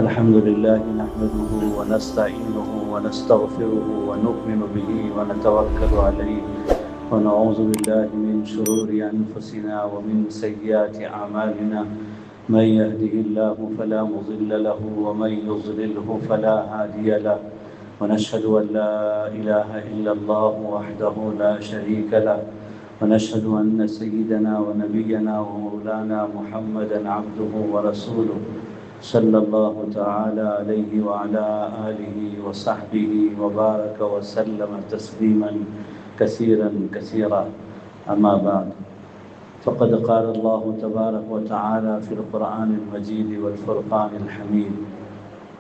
الحمد لله نحمده ونستعينه ونستغفره ونؤمن به ونتوكل عليه ونعوذ بالله من شرور أنفسنا ومن سيئات أعمالنا من يهده الله فلا مضل له ومن يضلله فلا هادي له ونشهد أن لا إله إلا الله وحده لا شريك له ونشهد أن سيدنا ونبينا ومولانا محمدا عبده ورسوله صلى الله تعالى عليه وعلى آله وصحبه وبارك وسلم تسليما كثيرا كثيرا. أما بعد، فقد قال الله تبارك وتعالى في القرآن المجيد والفرقان الحميد: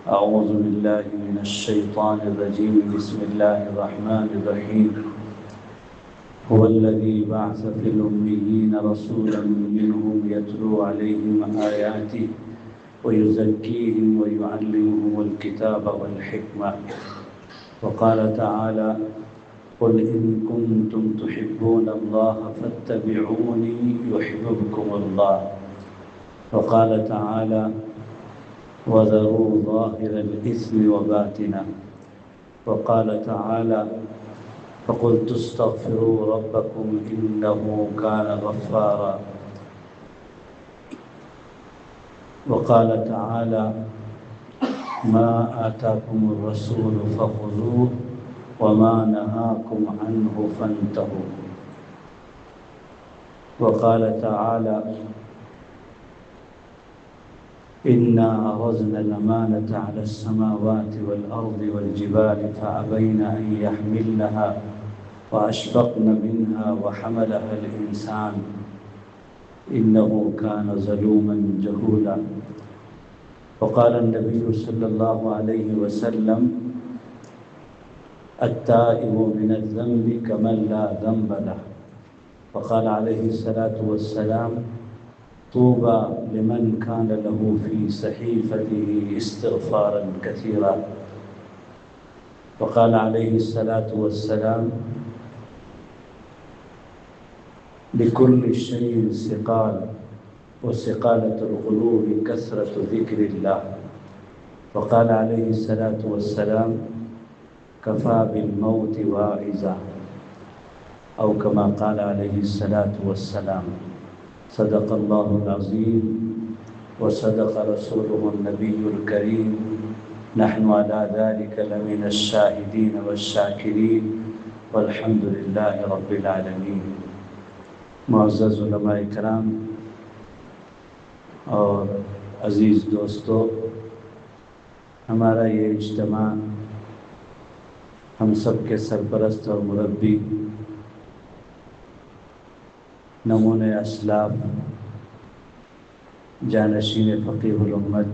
أعوذ بالله من الشيطان الرجيم، بسم الله الرحمن الرحيم. هو الذي بعث في الأميين رسولا منهم يتلو عليهم آياته ويزكيهم ويعلمهم الكتاب والحكمة. وقال تعالى: قل إن كنتم تحبون الله فاتبعوني يحببكم الله. وقال تعالى: وذروا ظاهر الإثم وباطنه. وقال تعالى: فقلت استغفروا ربكم إنه كان غفارا. وقال تعالى: ما آتاكم الرسول فخذوه وما نهاكم عنه فانتهوا. وقال تعالى: إنا عرضنا الأمانة على السماوات والأرض والجبال فأبين أن يحملنها وأشفقن منها وحملها الإنسان إنه كان ظلوما جهولا. وقال النبي صلى الله عليه وسلم: التائب من الذنب كمن لا ذنب له. وقال عليه الصلاة والسلام: طوبى لمن كان له في صحيفته استغفارا كثيرا. وقال عليه الصلاة والسلام: لكل شيء سقال وسقالة القلوب كثرة ذكر الله. وقال عليه الصلاة والسلام: كفى بالموت واعظا، أو كما قال عليه الصلاة والسلام. صدق الله العظيم وصدق رسوله النبي الكريم. نحن على ذلك لمن الشاهدين والشاکرین والحمد لله رب العالمین. معزز علماء کرام اور عزیز دوستو، ہمارا یہ اجتماع ہم سب کے سرپرست اور مربی، نمونۂ اسلاف، جانشین فقیہ الامت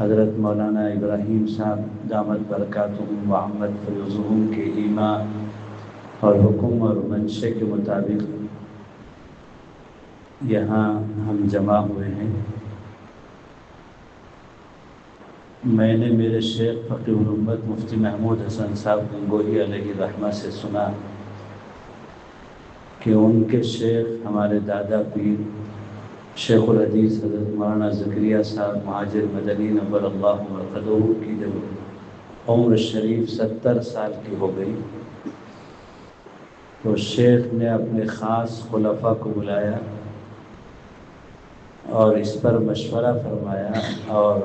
حضرت مولانا ابراہیم صاحب دامت برکاتہم وعمت فیضہم کے ایمان اور حکم اور منشے کے مطابق یہاں ہم جمع ہوئے ہیں. میں نے میرے شیخ فقیہ الامت مفتی محمود حسن صاحب گنگوہی علیہ الرحمہ سے سنا کہ ان کے شیخ ہمارے دادا پیر شیخ الحدیث حضرت مولانا زکریا صاحب مہاجر مدنی نور اللہ مرقدہ کی جب عمر شریف 70 سال کی ہو گئی تو شیخ نے اپنے خاص خلفاء کو بلایا اور اس پر مشورہ فرمایا اور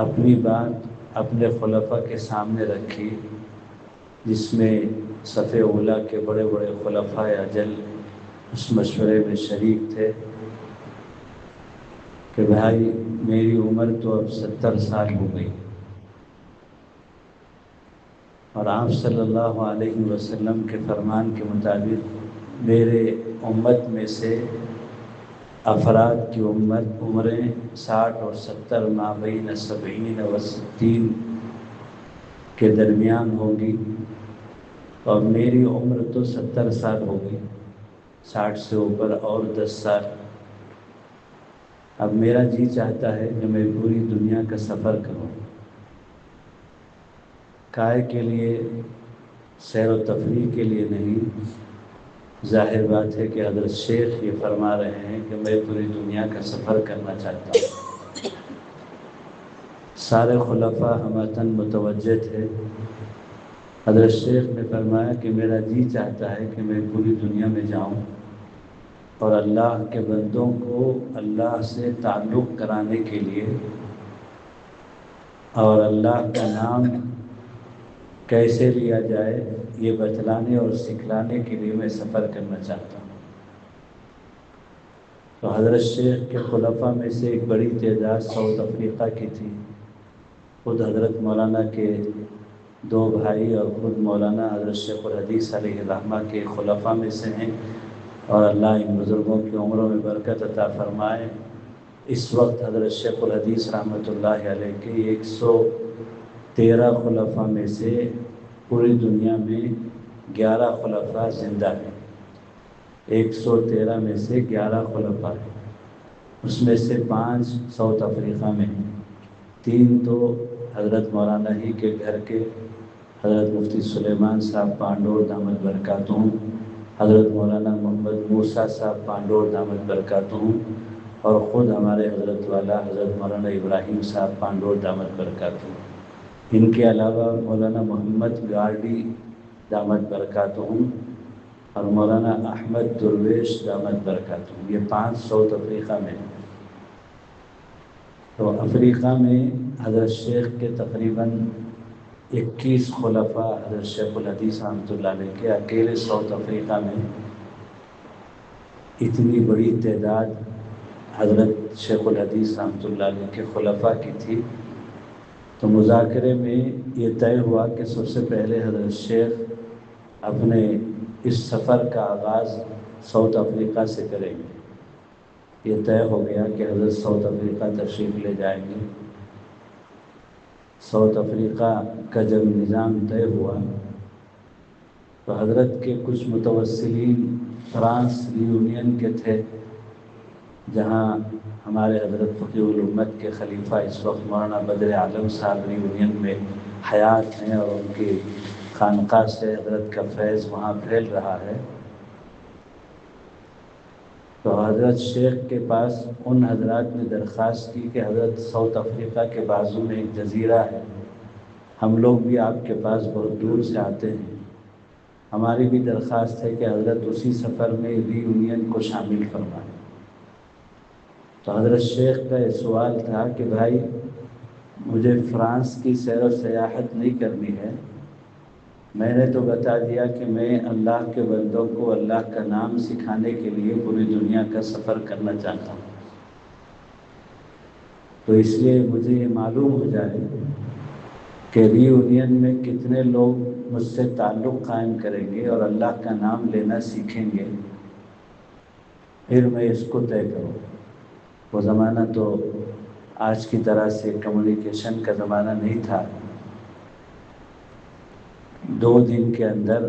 اپنی بات اپنے خلفاء کے سامنے رکھی، جس میں صف اولیٰ کے بڑے بڑے خلفاء اجل اس مشورے میں شریک تھے کہ بھائی میری عمر تو اب 70 سال ہو گئی اور آپ صلی اللہ علیہ وسلم کے فرمان کے مطابق میرے امت میں سے افراد کی عمریں 60 اور 70 مابین 70 و 60 کے درمیان ہوگی، اور میری عمر تو 70 سال ہو گئی، 60 سے اوپر اور 10 سال. اب میرا جی چاہتا ہے کہ میں پوری دنیا کا سفر کروں. کائے کے لیے؟ سیر و تفریح کے لیے نہیں، ظاہر بات ہے کہ حضرت شیخ یہ فرما رہے ہیں کہ میں پوری دنیا کا سفر کرنا چاہتا ہوں. سارے خلفاء ہمتاً متوجہ تھے۔ حضرت شیخ نے فرمایا کہ میرا جی چاہتا ہے کہ میں پوری دنیا میں جاؤں اور اللہ کے بندوں کو اللہ سے تعلق کرانے کے لیے اور اللہ کا نام کیسے لیا جائے یہ بتلانے اور سکھلانے کے لیے میں سفر کرنا چاہتا ہوں۔ تو حضرت شیخ کے خلفاء میں سے ایک بڑی تعداد ساؤتھ افریقہ کی تھی۔ خود حضرت مولانا کے دو بھائی اور خود مولانا حضرت شیخ الحدیث علیہ الرحمہ کے خلفاء میں سے ہیں، اور اللہ ان بزرگوں کی عمروں میں برکت عطا فرمائے۔ اس وقت حضرت شیخ الحدیث رحمۃ اللہ علیہ کے 113 خلفاء میں سے پوری دنیا میں 11 خلفاء زندہ ہیں۔ 113 میں سے 11 خلفاء ہیں، اس میں سے 5 ساؤتھ افریقہ میں ہیں، 3 تو حضرت مولانا ہی کے گھر کے حضرت مفتی سلیمان صاحب پانڈور دامت برکاتہم، حضرت مولانا محمد موسیٰ صاحب پانڈور دامت برکاتہم، اور خود ہمارے حضرت والا حضرت مولانا ابراہیم صاحب پانڈور دامت برکاتہم۔ ان کے علاوہ مولانا محمد گارڈی دامت برکاتہم اور مولانا احمد درویش دامت برکاتہم، یہ 5 ساؤتھ افریقہ میں ہیں۔ تو افریقہ میں حضرت شیخ کے تقریباً 21 خلفاء حضرت شیخ الحدیث رحمۃ اللہ علیہ کے اکیلے ساؤتھ افریقہ میں اتنی بڑی تعداد حضرت شیخ الحدیث رحمۃ اللہ علیہ کے خلفاء کی تھی۔ تو مذاکرے میں یہ طے ہوا کہ سب سے پہلے حضرت شیخ اپنے اس سفر کا آغاز ساؤتھ افریقہ سے کریں گے۔ یہ طے ہو گیا کہ حضرت ساؤتھ افریقہ تشریف لے جائیں گے۔ ساؤتھ افریقہ کا جب نظام طے ہوا تو حضرت کے کچھ متوسلین فرانس ریونین کے تھے، جہاں ہمارے حضرت فقیہ الامت کے خلیفہ اس وقت مولانا بدر عالم صاحب ریونین میں حیات ہیں، اور ان کی خانقاہ سے حضرت کا فیض وہاں پھیل رہا ہے۔ تو حضرت شیخ کے پاس ان حضرات نے درخواست کی کہ حضرت ساؤتھ افریقہ کے بازو میں ایک جزیرہ ہے، ہم لوگ بھی آپ کے پاس بہت دور سے آتے ہیں، ہماری بھی درخواست ہے کہ حضرت اسی سفر میں ری یونین کو شامل فرمائیں۔ تو حضرت شیخ کا یہ سوال تھا کہ بھائی مجھے فرانس کی سیر و سیاحت نہیں کرنی ہے، میں نے تو بتا دیا کہ میں اللہ کے بندوں کو اللہ کا نام سکھانے کے لیے پوری دنیا کا سفر کرنا چاہتا ہوں، تو اس لیے مجھے یہ معلوم ہو جائے کہ ری یونین میں کتنے لوگ مجھ سے تعلق قائم کریں گے اور اللہ کا نام لینا سیکھیں گے، پھر میں اس کو طے کروں۔ وہ زمانہ تو آج کی طرح سے کمیونیکیشن کا زمانہ نہیں تھا۔ 2 دن کے اندر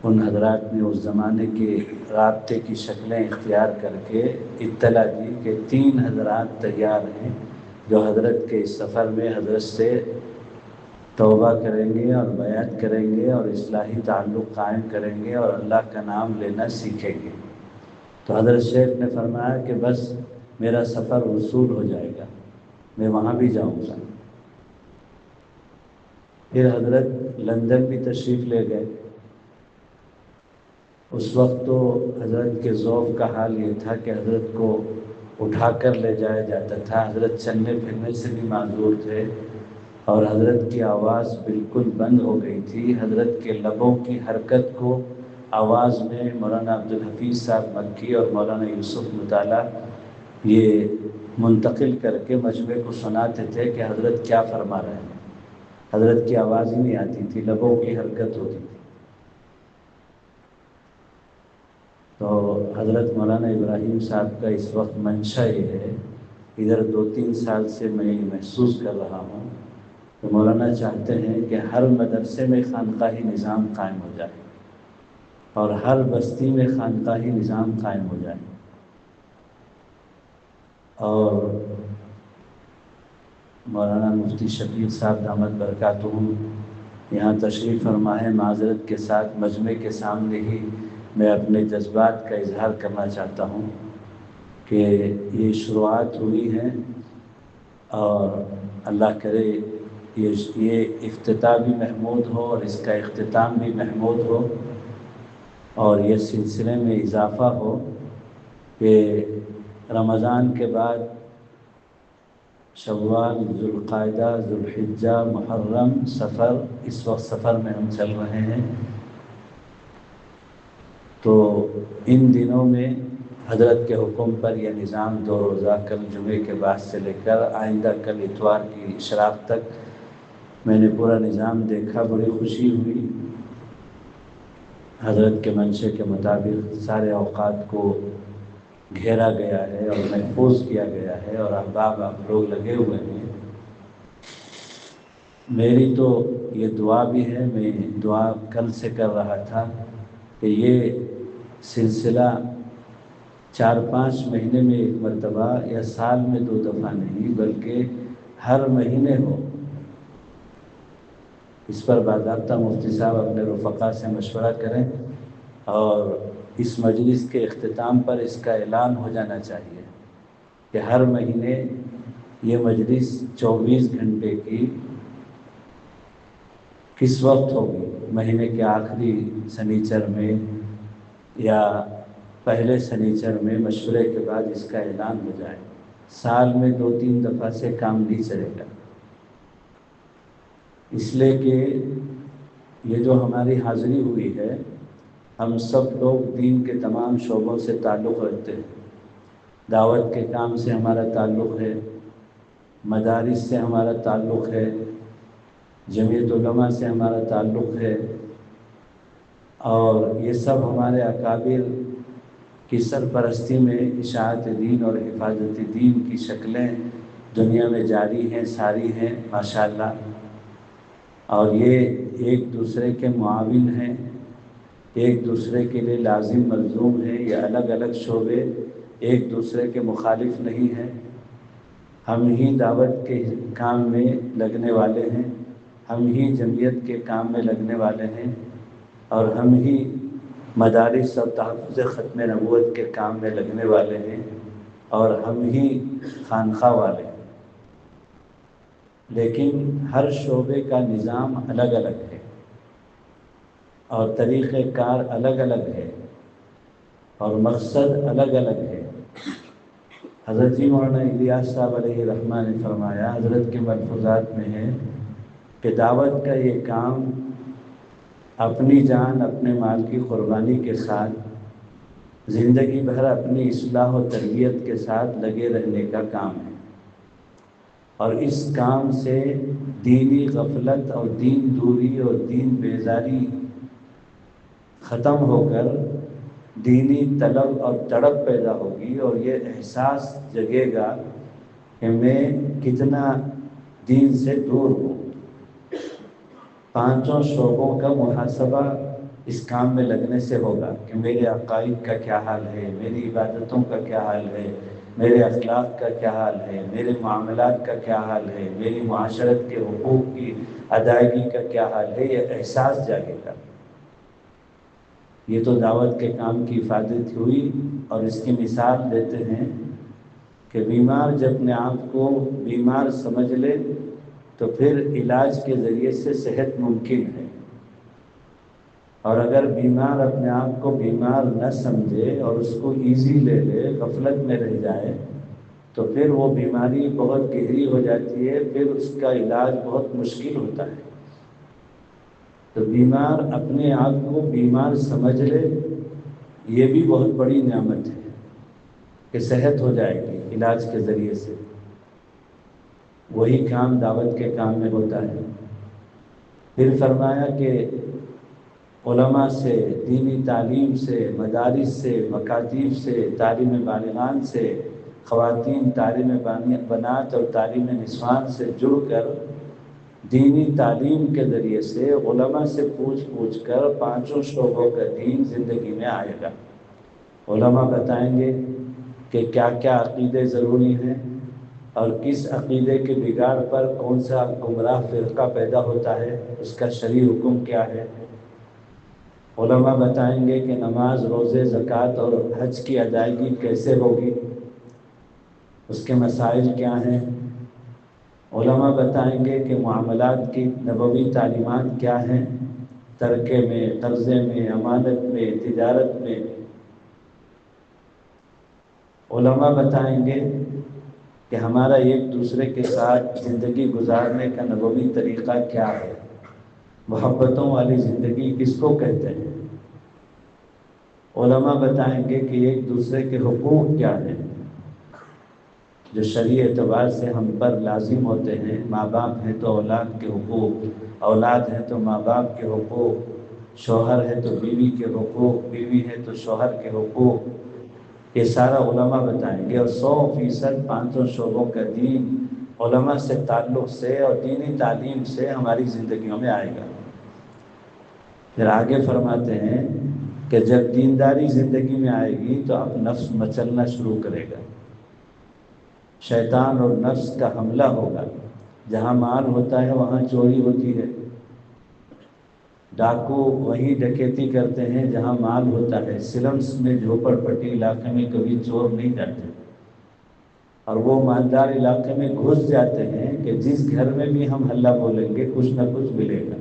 ان حضرات نے اس زمانے کے رابطے کی شکلیں اختیار کر کے اطلاع دی کہ 3 حضرات تیار ہیں جو حضرت کے اس سفر میں حضرت سے توبہ کریں گے اور بیعت کریں گے اور اصلاحی تعلق قائم کریں گے اور اللہ کا نام لینا سیکھیں گے۔ تو حضرت شیخ نے فرمایا کہ بس میرا سفر وصول ہو جائے گا، میں وہاں بھی جاؤں گا۔ پھر حضرت لندن بھی تشریف لے گئے۔ اس وقت تو حضرت کے ذوق کا حال یہ تھا کہ حضرت کو اٹھا کر لے جایا جاتا تھا، حضرت چلنے پھرنے سے بھی معذور تھے اور حضرت کی آواز بالکل بند ہو گئی تھی۔ حضرت کے لبوں کی حرکت کو آواز میں مولانا عبدالحفیظ صاحب مکی اور مولانا یوسف مطالعہ یہ منتقل کر کے مجمع کو سناتے تھے کہ حضرت کیا فرما رہے ہیں۔ حضرت کی آواز ہی نہیں آتی تھی، لبوں کی حرکت ہوتی تھی۔ تو حضرت مولانا ابراہیم صاحب کا اس وقت منشا یہ ہے، ادھر 2-3 سال سے میں یہ محسوس کر رہا ہوں کہ مولانا چاہتے ہیں کہ ہر مدرسے میں خانقاہی نظام قائم ہو جائے اور ہر بستی میں خانقاہی نظام قائم ہو جائے، اور مولانا مفتی شفیق صاحب دامت برکاتہم یہاں تشریف فرما ہے۔ معذرت کے ساتھ مجمع کے سامنے ہی میں اپنے جذبات کا اظہار کرنا چاہتا ہوں کہ یہ شروعات ہوئی ہیں اور اللہ کرے یہ افتتاح بھی محمود ہو اور اس کا اختتام بھی محمود ہو، اور یہ سلسلے میں اضافہ ہو کہ رمضان کے بعد شوال، ذوالقعدہ، ذوالحجہ، محرم، سفر، اس وقت سفر میں ہم چل رہے ہیں، تو ان دنوں میں حضرت کے حکم پر یہ نظام 2 روزہ کل جمعے کے بعد سے لے کر آئندہ کل اتوار کی اشراق تک میں نے پورا نظام دیکھا، بڑی خوشی ہوئی۔ حضرت کے منشے کے مطابق سارے اوقات کو گھیرا گیا ہے اور محفوظ کیا گیا ہے، اور احباب آپ لوگ لگے ہوئے ہیں۔ میری تو یہ دعا بھی ہے، میں دعا کل سے کر رہا تھا کہ یہ سلسلہ 4-5 مہینے میں ایک مرتبہ یا سال میں 2 دفعہ نہیں بلکہ ہر مہینے ہو۔ اس پر باضابطہ مفتی صاحب اپنے رفقا سے مشورہ کریں، اور اس مجلس کے اختتام پر اس کا اعلان ہو جانا چاہیے کہ ہر مہینے یہ مجلس 24 گھنٹے کی کس وقت ہوگی، مہینے کے آخری سنیچر میں یا پہلے سنیچر میں، مشورے کے بعد اس کا اعلان ہو جائے۔ سال میں 2-3 دفعہ سے کام نہیں چلے گا، اس لیے کہ یہ جو ہماری حاضری ہوئی ہے، ہم سب لوگ دین کے تمام شعبوں سے تعلق رکھتے ہیں۔ دعوت کے کام سے ہمارا تعلق ہے، مدارس سے ہمارا تعلق ہے، جمعیت علماء سے ہمارا تعلق ہے، اور یہ سب ہمارے اکابر کی سرپرستی میں اشاعت دین اور حفاظت دین کی شکلیں دنیا میں جاری ہیں، ساری ہیں ماشاءاللہ، اور یہ ایک دوسرے کے معاون ہیں، ایک دوسرے کے لیے لازم ملزوم ہیں۔ یہ الگ الگ شعبے ایک دوسرے کے مخالف نہیں ہیں، ہم ہی دعوت کے کام میں لگنے والے ہیں، ہم ہی جمعیت کے کام میں لگنے والے ہیں، اور ہم ہی مدارس اور تحفظ ختم نبوت کے کام میں لگنے والے ہیں، اور ہم ہی خانقاہ والے ہیں، لیکن ہر شعبے کا نظام الگ الگ ہے اور طریقہ کار الگ الگ ہے اور مقصد الگ الگ ہے۔ حضرت جی مولانا الیاس صاحب علیہ الرحمہ نے فرمایا، حضرت کے ملفوظات میں ہے کہ دعوت کا یہ کام اپنی جان، اپنے مال کی قربانی کے ساتھ زندگی بھر اپنی اصلاح و تربیت کے ساتھ لگے رہنے کا کام ہے، اور اس کام سے دینی غفلت اور دین دوری اور دین بیزاری ختم ہو کر دینی طلب اور تڑپ پیدا ہوگی، اور یہ احساس جگے گا کہ میں کتنا دین سے دور ہوں۔ 5 شعبوں کا محاسبہ اس کام میں لگنے سے ہوگا کہ میرے عقائد کا کیا حال ہے، میری عبادتوں کا کیا حال ہے، میرے اخلاق کا کیا حال ہے، میرے معاملات کا کیا حال ہے، میری معاشرت کے حقوق کی ادائیگی کا کیا حال ہے، یہ احساس جاگے گا۔ یہ تو دعوت کے کام کی حفاظت ہوئی، اور اس کی مثال دیتے ہیں کہ بیمار جب اپنے آپ کو بیمار سمجھ لے تو پھر علاج کے ذریعے سے صحت ممکن ہے، اور اگر بیمار اپنے آپ کو بیمار نہ سمجھے اور اس کو ایزی لے لے، غفلت میں رہ جائے، تو پھر وہ بیماری بہت گہری ہو جاتی ہے، پھر اس کا علاج بہت مشکل ہوتا ہے۔ تو بیمار اپنے آپ کو بیمار سمجھ لے، یہ بھی بہت بڑی نعمت ہے کہ صحت ہو جائے گی علاج کے ذریعے سے۔ وہی کام دعوت کے کام میں ہوتا ہے۔ پھر فرمایا کہ علماء سے، دینی تعلیم سے، مدارس سے، مکاتیب سے، تعلیم بالغان سے، خواتین تعلیم بنات اور تعلیم نسوان سے جڑ کر دینی تعلیم کے ذریعے سے علماء سے پوچھ کر 5 شعبوں کا دین زندگی میں آئے گا۔ علماء بتائیں گے کہ کیا کیا عقیدے ضروری ہیں، اور کس عقیدے کے بگاڑ پر کون سا گمراہ فرقہ پیدا ہوتا ہے، اس کا شرعی حکم کیا ہے۔ علماء بتائیں گے کہ نماز، روزے، زکوٰۃ اور حج کی ادائیگی کیسے ہوگی، اس کے مسائل کیا ہیں۔ علماء بتائیں گے کہ معاملات کی نبوی تعلیمات کیا ہیں، ترکے میں، قرضے میں، امانت میں، تجارت میں۔ علماء بتائیں گے کہ ہمارا ایک دوسرے کے ساتھ زندگی گزارنے کا نبوی طریقہ کیا ہے، محبتوں والی زندگی کس کو کہتے ہیں۔ علماء بتائیں گے کہ ایک دوسرے کے حقوق کیا ہیں جو شرعی اعتبار سے ہم پر لازم ہوتے ہیں۔ ماں باپ ہیں تو اولاد کے حقوق، اولاد ہیں تو ماں باپ کے حقوق، شوہر ہے تو بیوی کے حقوق، بیوی ہے تو شوہر کے حقوق، یہ سارا علماء بتائیں گے۔ اور 100% 500 شعبوں کا دین علماء سے تعلق سے اور دینی تعلیم سے ہماری زندگیوں میں آئے گا۔ پھر آگے فرماتے ہیں کہ جب دینداری زندگی میں آئے گی تو اب نفس مچلنا شروع کرے گا، شیطان اور نفس کا حملہ ہوگا۔ جہاں مال ہوتا ہے وہاں چوری ہوتی ہے، ڈاکو وہی ڈکیتی کرتے ہیں جہاں مال ہوتا ہے۔ سلمس میں، جھوپڑ پٹی علاقے میں کبھی چور نہیں جاتے، اور وہ مالدار علاقے میں گھس جاتے ہیں کہ جس گھر میں بھی ہم ہلہ بولیں گے کچھ نہ کچھ ملے گا۔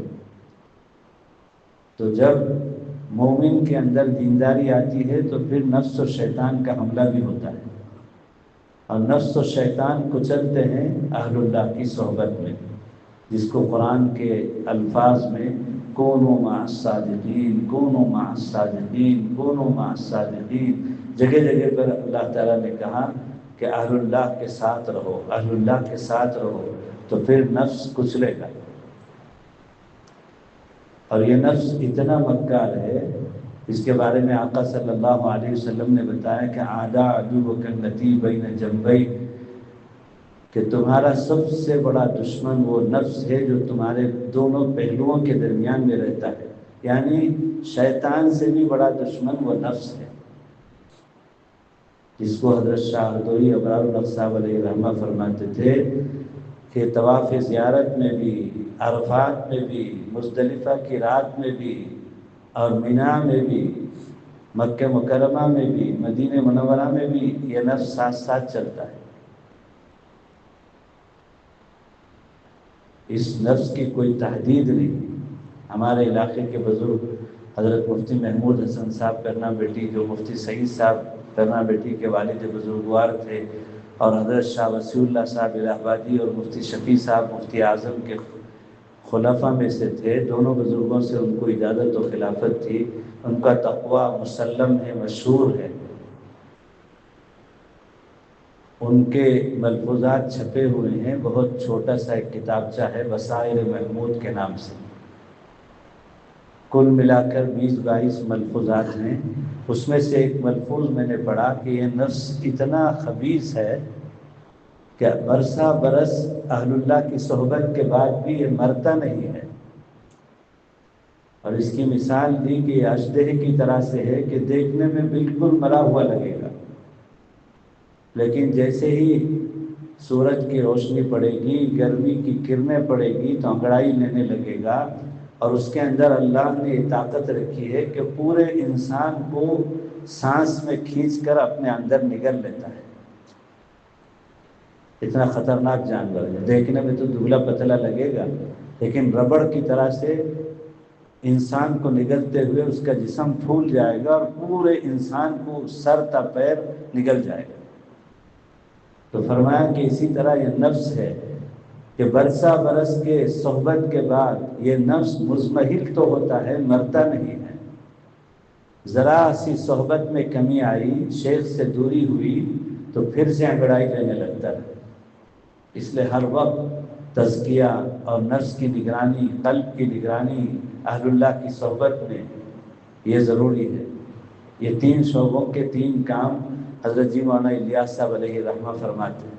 تو جب مومن کے اندر دینداری آتی ہے تو پھر نفس و شیطان کا حملہ بھی ہوتا ہے، اور نفس و شیطان کچلتے ہیں اہل اللہ کی صحبت میں، جس کو قرآن کے الفاظ میں کونوا مع الصادقین، کونوا مع الصادقین، کونوا مع الصادقین، جگہ جگہ پر اللہ تعالیٰ نے کہا کہ اہل اللہ کے ساتھ رہو، اہل اللہ کے ساتھ رہو، تو پھر نفس کچلے گا۔ اور یہ نفس اتنا مکار ہے، اس کے بارے میں آقا صلی اللہ علیہ وسلم نے بتایا کہ عادہ عدوک الذی بین جنبیک، کہ تمہارا سب سے بڑا دشمن وہ نفس ہے جو تمہارے دونوں پہلوؤں کے درمیان میں رہتا ہے، یعنی شیطان سے بھی بڑا دشمن وہ نفس ہے، جس کو حضرت شاہ ہردوئی ابرار الحق صاحب علیہ رحمہ فرماتے تھے کہ طواف زیارت میں بھی، عرفات میں بھی، مزدلفہ کی رات میں بھی، اور مینا میں بھی، مکہ مکرمہ میں بھی، مدینہ منورہ میں بھی یہ نفس ساتھ ساتھ چلتا ہے۔ اس نفس کی کوئی تحدید نہیں۔ ہمارے علاقے کے بزرگ حضرت مفتی محمود حسن صاحب کرنا بیٹی، جو مفتی سعید صاحب کرنا بیٹی کے والد بزرگوار تھے، اور حضرت شاہ وسیع اللہ صاحب الہ آبادی اور مفتی شفیع صاحب مفتی اعظم کے خلفاء میں سے تھے، دونوں بزرگوں سے ان کو اجازت و خلافت تھی۔ ان کا تقویٰ مسلم ہے، مشہور ہے، ان کے ملفوظات چھپے ہوئے ہیں، بہت چھوٹا سا ایک کتابچہ ہے بصائر محمود کے نام سے، کل ملا کر 20-22 ملفوظات ہیں۔ اس میں سے ایک ملفوظ میں نے پڑھا کہ یہ نفس اتنا خبیث ہے کہ برسا برس اہل اللہ کی صحبت کے بعد بھی یہ مرتا نہیں ہے، اور اس کی مثال دی کہ یہ اشدہے کی طرح سے ہے کہ دیکھنے میں بالکل مرا ہوا لگے گا، لیکن جیسے ہی سورج کی روشنی پڑے گی، گرمی کی کرنیں پڑے گی تو انگڑائی لینے لگے گا، اور اس کے اندر اللہ نے یہ طاقت رکھی ہے کہ پورے انسان کو سانس میں کھینچ کر اپنے اندر نگل لیتا ہے۔ اتنا خطرناک جانور ہے، دیکھنے میں تو دبلا پتلا لگے گا، لیکن ربڑ کی طرح سے انسان کو نگلتے ہوئے اس کا جسم پھول جائے گا اور پورے انسان کو سر تا پیر نگل جائے گا۔ تو فرمایا کہ اسی طرح یہ نفس ہے کہ برسا برس کے صحبت کے بعد یہ نفس مزمحل تو ہوتا ہے، مرتا نہیں ہے۔ ذرا سی صحبت میں کمی آئی، شیخ سے دوری ہوئی تو پھر سے انگڑائی لینے لگتا ہے۔ اس لیے ہر وقت تزکیہ اور نفس کی نگرانی، قلب کی نگرانی اہل اللہ کی صحبت میں یہ ضروری ہے۔ یہ 3 شعبوں کے 3 کام حضرت جی مولانا الیاس صاحب علیہ رحمہ فرماتے ہیں۔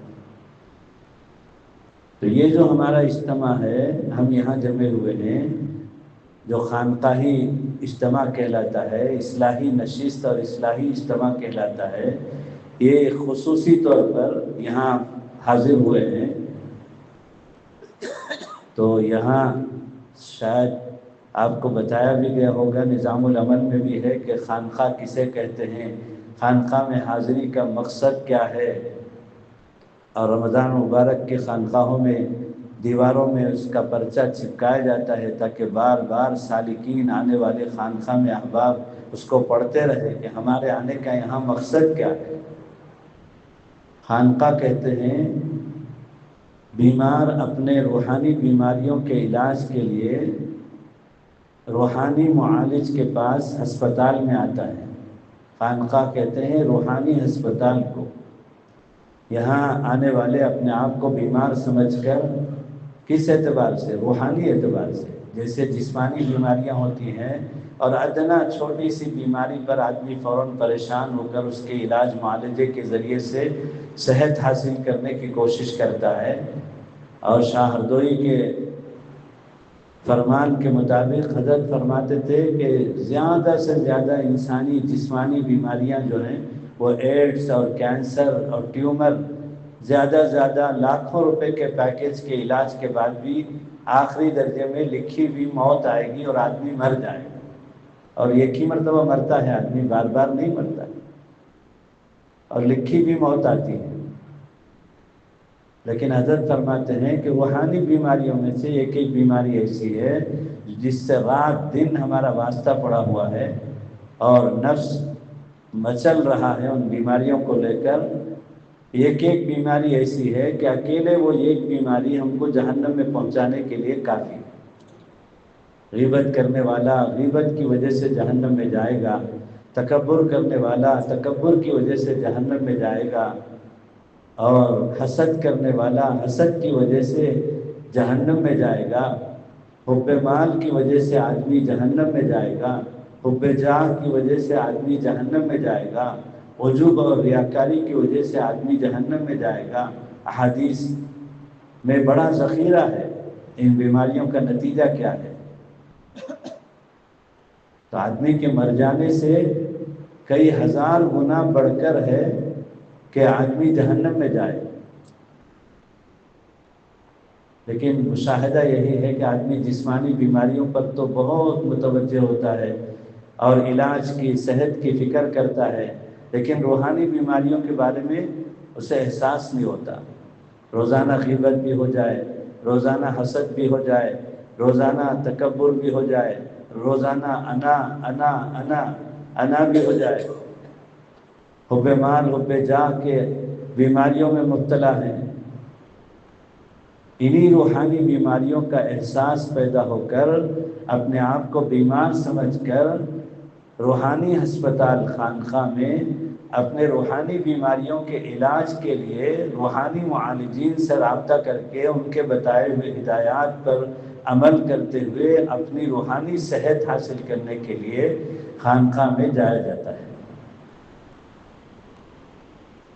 تو یہ جو ہمارا اجتماع ہے، ہم یہاں جمع ہوئے ہیں، جو خانقاہی اجتماع کہلاتا ہے، اصلاحی نشست اور اصلاحی اجتماع کہلاتا ہے، یہ خصوصی طور پر یہاں حاضر ہوئے ہیں۔ تو یہاں شاید آپ کو بتایا بھی گیا ہوگا، نظام العمل میں بھی ہے کہ خانقاہ کسے کہتے ہیں، خانقاہ میں حاضری کا مقصد کیا ہے، اور رمضان مبارک کے خانقاہوں میں دیواروں میں اس کا پرچہ چپکایا جاتا ہے تاکہ بار بار سالکین آنے والے خانقاہ میں احباب اس کو پڑھتے رہے کہ ہمارے آنے کا یہاں مقصد کیا ہے۔ خانقاہ کہتے ہیں بیمار اپنے روحانی بیماریوں کے علاج کے لیے روحانی معالج کے پاس ہسپتال میں آتا ہے۔ خانقاہ کہتے ہیں روحانی ہسپتال کو۔ یہاں آنے والے اپنے آپ کو بیمار سمجھ کر، کس اعتبار سے؟ روحانی اعتبار سے۔ جیسے جسمانی بیماریاں ہوتی ہیں اور ادنا چھوٹی سی بیماری پر آدمی فوراً پریشان ہو کر اس کے علاج معالجے کے ذریعے سے صحت حاصل کرنے کی کوشش کرتا ہے، اور شاہ ہردوئی کے فرمان کے مطابق حضرت فرماتے تھے کہ زیادہ سے زیادہ انسانی جسمانی بیماریاں جو ہیں وہ ایڈز اور کینسر اور ٹیومر، زیادہ زیادہ لاکھوں روپے کے پیکیج کے علاج کے بعد بھی آخری درجے میں لکھی ہوئی موت آئے گی اور آدمی مر جائے گا۔ اور ایک ہی مرتبہ مرتا ہے آدمی، بار بار نہیں مرتا، اور لکھی بھی موت آتی ہے۔ لیکن حضرت فرماتے ہیں کہ روحانی بیماریوں میں سے ایک ایک بیماری ایسی ہے جس سے رات دن ہمارا واسطہ پڑا ہوا ہے اور نفس مچل رہا ہے ان بیماریوں کو لے کر۔ ایک ایک بیماری ایسی ہے کہ اکیلے وہ ایک بیماری ہم کو جہنم میں پہنچانے کے لیے کافی ہے۔ غیبت کرنے والا غیبت کی وجہ سے جہنم میں جائے گا، تکبر کرنے والا تکبر کی وجہ سے جہنم میں جائے گا، اور حسد کرنے والا حسد کی وجہ سے جہنم میں جائے گا، حب مال کی وجہ سے آدمی جہنم میں جائے گا، حب جاہ کی وجہ سے آدمی جہنم میں جائے گا، عجب اور ریاکاری کی وجہ سے آدمی جہنم میں جائے گا۔ احادیث میں بڑا ذخیرہ ہے۔ ان بیماریوں کا نتیجہ کیا ہے؟ تو آدمی کے مر جانے سے کئی ہزار گنا بڑھ کر ہے کہ آدمی جہنم میں جائے۔ لیکن مشاہدہ یہی ہے کہ آدمی جسمانی بیماریوں پر تو بہت متوجہ ہوتا ہے اور علاج کی صحت کی فکر کرتا ہے، لیکن روحانی بیماریوں کے بارے میں اسے احساس نہیں ہوتا۔ روزانہ غیبت بھی ہو جائے، روزانہ حسد بھی ہو جائے، روزانہ تکبر بھی ہو جائے، روزانہ انا بھی ہو جائے، حب مال حب جاہ کے بیماریوں میں مبتلا ہیں۔ انہی روحانی بیماریوں کا احساس پیدا ہو کر اپنے آپ کو بیمار سمجھ کر روحانی ہسپتال خانقاہ میں اپنے روحانی بیماریوں کے علاج کے لیے روحانی معالجین سے رابطہ کر کے ان کے بتائے ہوئے ہدایات پر عمل کرتے ہوئے اپنی روحانی صحت حاصل کرنے کے لیے خانقاہ میں جایا جاتا ہے۔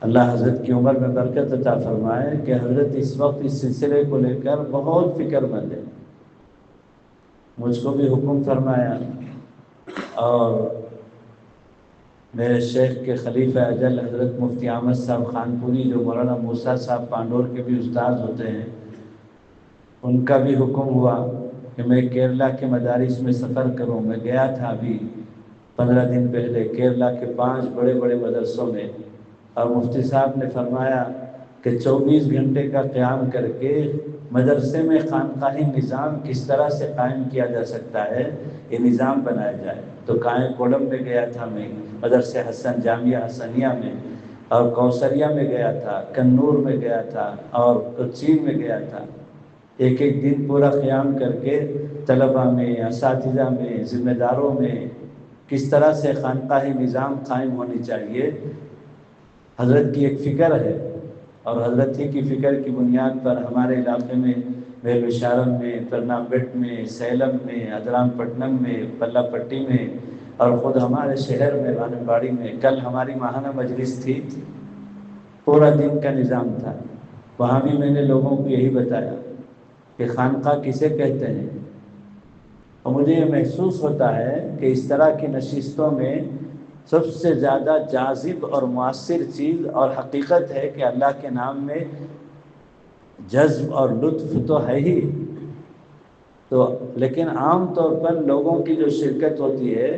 اللہ حضرت کی عمر میں برکت عطا فرمائے کہ حضرت اس وقت اس سلسلے کو لے کر بہت فکر مند ہے۔ مجھ کو بھی حکم فرمایا، اور میرے شیخ کے خلیفہ اجل حضرت مفتی احمد صاحب خانپوری، جو مولانا موسیٰ صاحب پانڈور کے بھی استاد ہوتے ہیں، ان کا بھی حکم ہوا کہ میں کیرلا کے مدارس میں سفر کروں۔ میں گیا تھا ابھی 15 دن پہلے کیرلا کے 5 بڑے بڑے مدرسوں میں، اور مفتی صاحب نے فرمایا کہ 24 گھنٹے کا قیام کر کے مدرسے میں خانقاہی نظام کس طرح سے قائم کیا جا سکتا ہے، یہ نظام بنایا جائے۔ تو کائیں کوڈم میں گیا تھا میں، مدرسہ حسن جامعہ حسنیہ میں، اور کوثریہ میں گیا تھا، کنور میں گیا تھا، اور کوچین میں گیا تھا۔ ایک ایک دن پورا قیام کر کے طلبہ میں، اساتذہ میں، ذمہ داروں میں کس طرح سے خانقاہی نظام قائم ہونی چاہیے، حضرت کی ایک فکر ہے، اور حضرت ہی کی فکر کی بنیاد پر ہمارے علاقے میں میل وشارم میں، پرنامبٹ میں، سیلم میں، ادرام پٹنم میں، پلا پٹی میں، اور خود ہمارے شہر میں رانمباڑی میں کل ہماری ماہانہ مجلس تھی، پورا دن کا نظام تھا۔ وہاں بھی میں نے لوگوں کو یہی بتایا کہ خانقاہ کسے کہتے ہیں، اور مجھے یہ محسوس ہوتا ہے کہ اس طرح کی نشستوں میں سب سے زیادہ جاذب اور مؤثر چیز اور حقیقت ہے کہ اللہ کے نام میں جذب اور لطف تو ہے ہی، تو لیکن عام طور پر لوگوں کی جو شرکت ہوتی ہے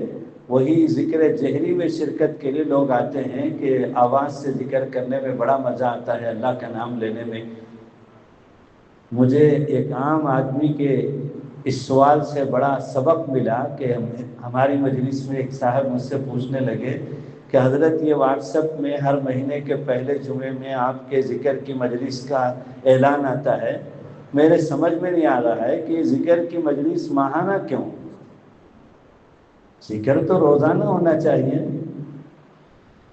وہی ذکر جہری میں شرکت کے لیے لوگ آتے ہیں کہ آواز سے ذکر کرنے میں بڑا مزہ آتا ہے، اللہ کا نام لینے میں۔ مجھے ایک عام آدمی کے اس سوال سے بڑا سبق ملا کہ ہماری مجلس میں ایک صاحب مجھ سے پوچھنے لگے کہ حضرت یہ واٹس ایپ میں ہر مہینے کے پہلے جمعے میں آپ کے ذکر کی مجلس کا اعلان آتا ہے، میرے سمجھ میں نہیں آ رہا ہے کہ یہ ذکر کی مجلس ماہانہ کیوں؟ ذکر تو روزانہ ہونا چاہیے،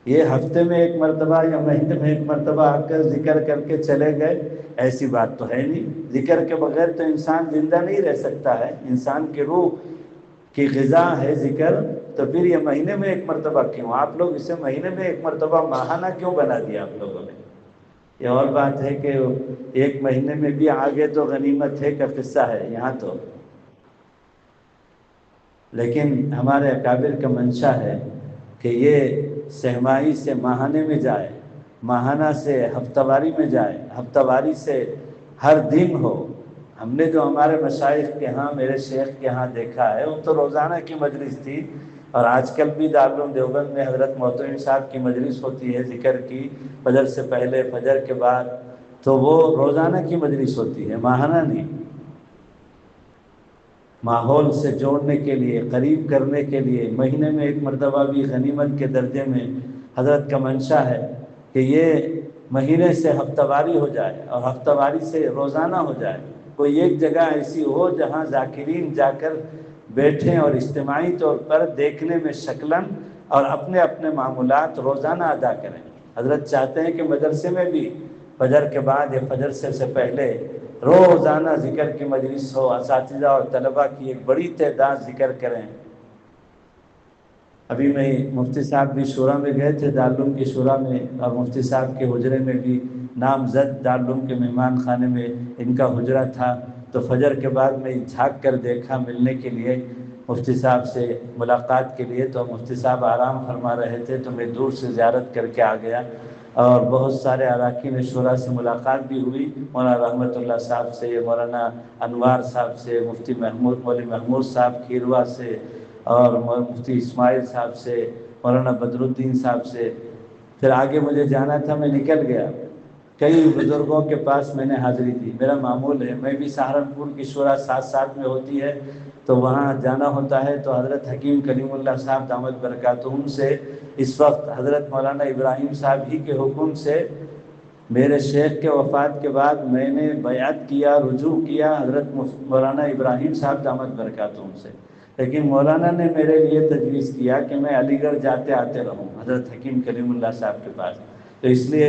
یہ ہفتے میں ایک مرتبہ یا مہینے میں ایک مرتبہ آ کر ذکر کر کے چلے گئے، ایسی بات تو ہے نہیں۔ ذکر کے بغیر تو انسان زندہ نہیں رہ سکتا ہے، انسان کی روح کی غذا ہے ذکر، تو پھر یہ مہینے میں ایک مرتبہ کیوں؟ آپ لوگ اسے مہینے میں ایک مرتبہ ماہانہ کیوں بنا دیا آپ لوگوں نے؟ یہ اور بات ہے کہ ایک مہینے میں بھی آگے تو غنیمت ہے کا قصہ ہے یہاں تو، لیکن ہمارے اکابر کا منشا ہے کہ یہ سہمائی سے ماہانے میں جائے، ماہانہ سے ہفتہ واری میں جائے، ہفتہ واری سے ہر دن ہو۔ ہم نے جو ہمارے مشائخ کے ہاں، میرے شیخ کے ہاں دیکھا ہے، وہ تو روزانہ کی مجلس تھی، اور آج کل بھی دارالعلوم دیوبند میں حضرت محترم صاحب کی مجلس ہوتی ہے ذکر کی، فجر سے پہلے، فجر کے بعد، تو وہ روزانہ کی مجلس ہوتی ہے، ماہانہ نہیں۔ ماحول سے جوڑنے کے لیے، قریب کرنے کے لیے مہینے میں ایک مرتبہ بھی غنیمت کے درجے میں حضرت کا منشا ہے کہ یہ مہینے سے ہفتہ واری ہو جائے اور ہفتہ واری سے روزانہ ہو جائے۔ کوئی ایک جگہ ایسی ہو جہاں ذاکرین جا کر بیٹھیں اور اجتماعی طور پر دیکھنے میں شکلاً اور اپنے اپنے معمولات روزانہ ادا کریں۔ حضرت چاہتے ہیں کہ مدرسے میں بھی فجر کے بعد یا فجر سے پہلے روزانہ ذکر کی مجلس ہو، اساتذہ اور طلباء کی ایک بڑی تعداد ذکر کریں۔ ابھی میں مفتی صاحب بھی شورا میں گئے تھے، دارالعلوم کی شورا میں، اور مفتی صاحب کے حجرے میں بھی نامزد دارالعلوم کے مہمان خانے میں ان کا حجرہ تھا، تو فجر کے بعد میں جھانک کر دیکھا ملنے کے لیے مفتی صاحب سے ملاقات کے لیے، تو مفتی صاحب آرام فرما رہے تھے، تو میں دور سے زیارت کر کے آ گیا، اور بہت سارے اراکین شورا سے ملاقات بھی ہوئی، مولانا رحمت اللہ صاحب سے، مولانا انوار صاحب سے، مفتی مولوی محمود صاحب کھیروا سے، اور مفتی اسماعیل صاحب سے، مولانا بدر الدین صاحب سے۔ پھر آگے مجھے جانا تھا، میں نکل گیا، کئی بزرگوں کے پاس میں نے حاضری دی۔ میرا معمول ہے، میں بھی سہارنپور کی شورا ساتھ ساتھ میں ہوتی ہے تو وہاں جانا ہوتا ہے، تو حضرت حکیم کلیم اللہ صاحب دامت برکاتہم سے اس وقت حضرت مولانا ابراہیم صاحب ہی کے حکم سے میرے شیخ کے وفات کے بعد میں نے بیعت کیا، رجوع کیا حضرت مولانا ابراہیم صاحب دامت برکاتہم سے، لیکن مولانا نے میرے لیے تجویز کیا کہ میں علی گڑھ جاتے آتے رہوں حضرت حکیم کلیم اللہ صاحب کے پاس، تو اس لیے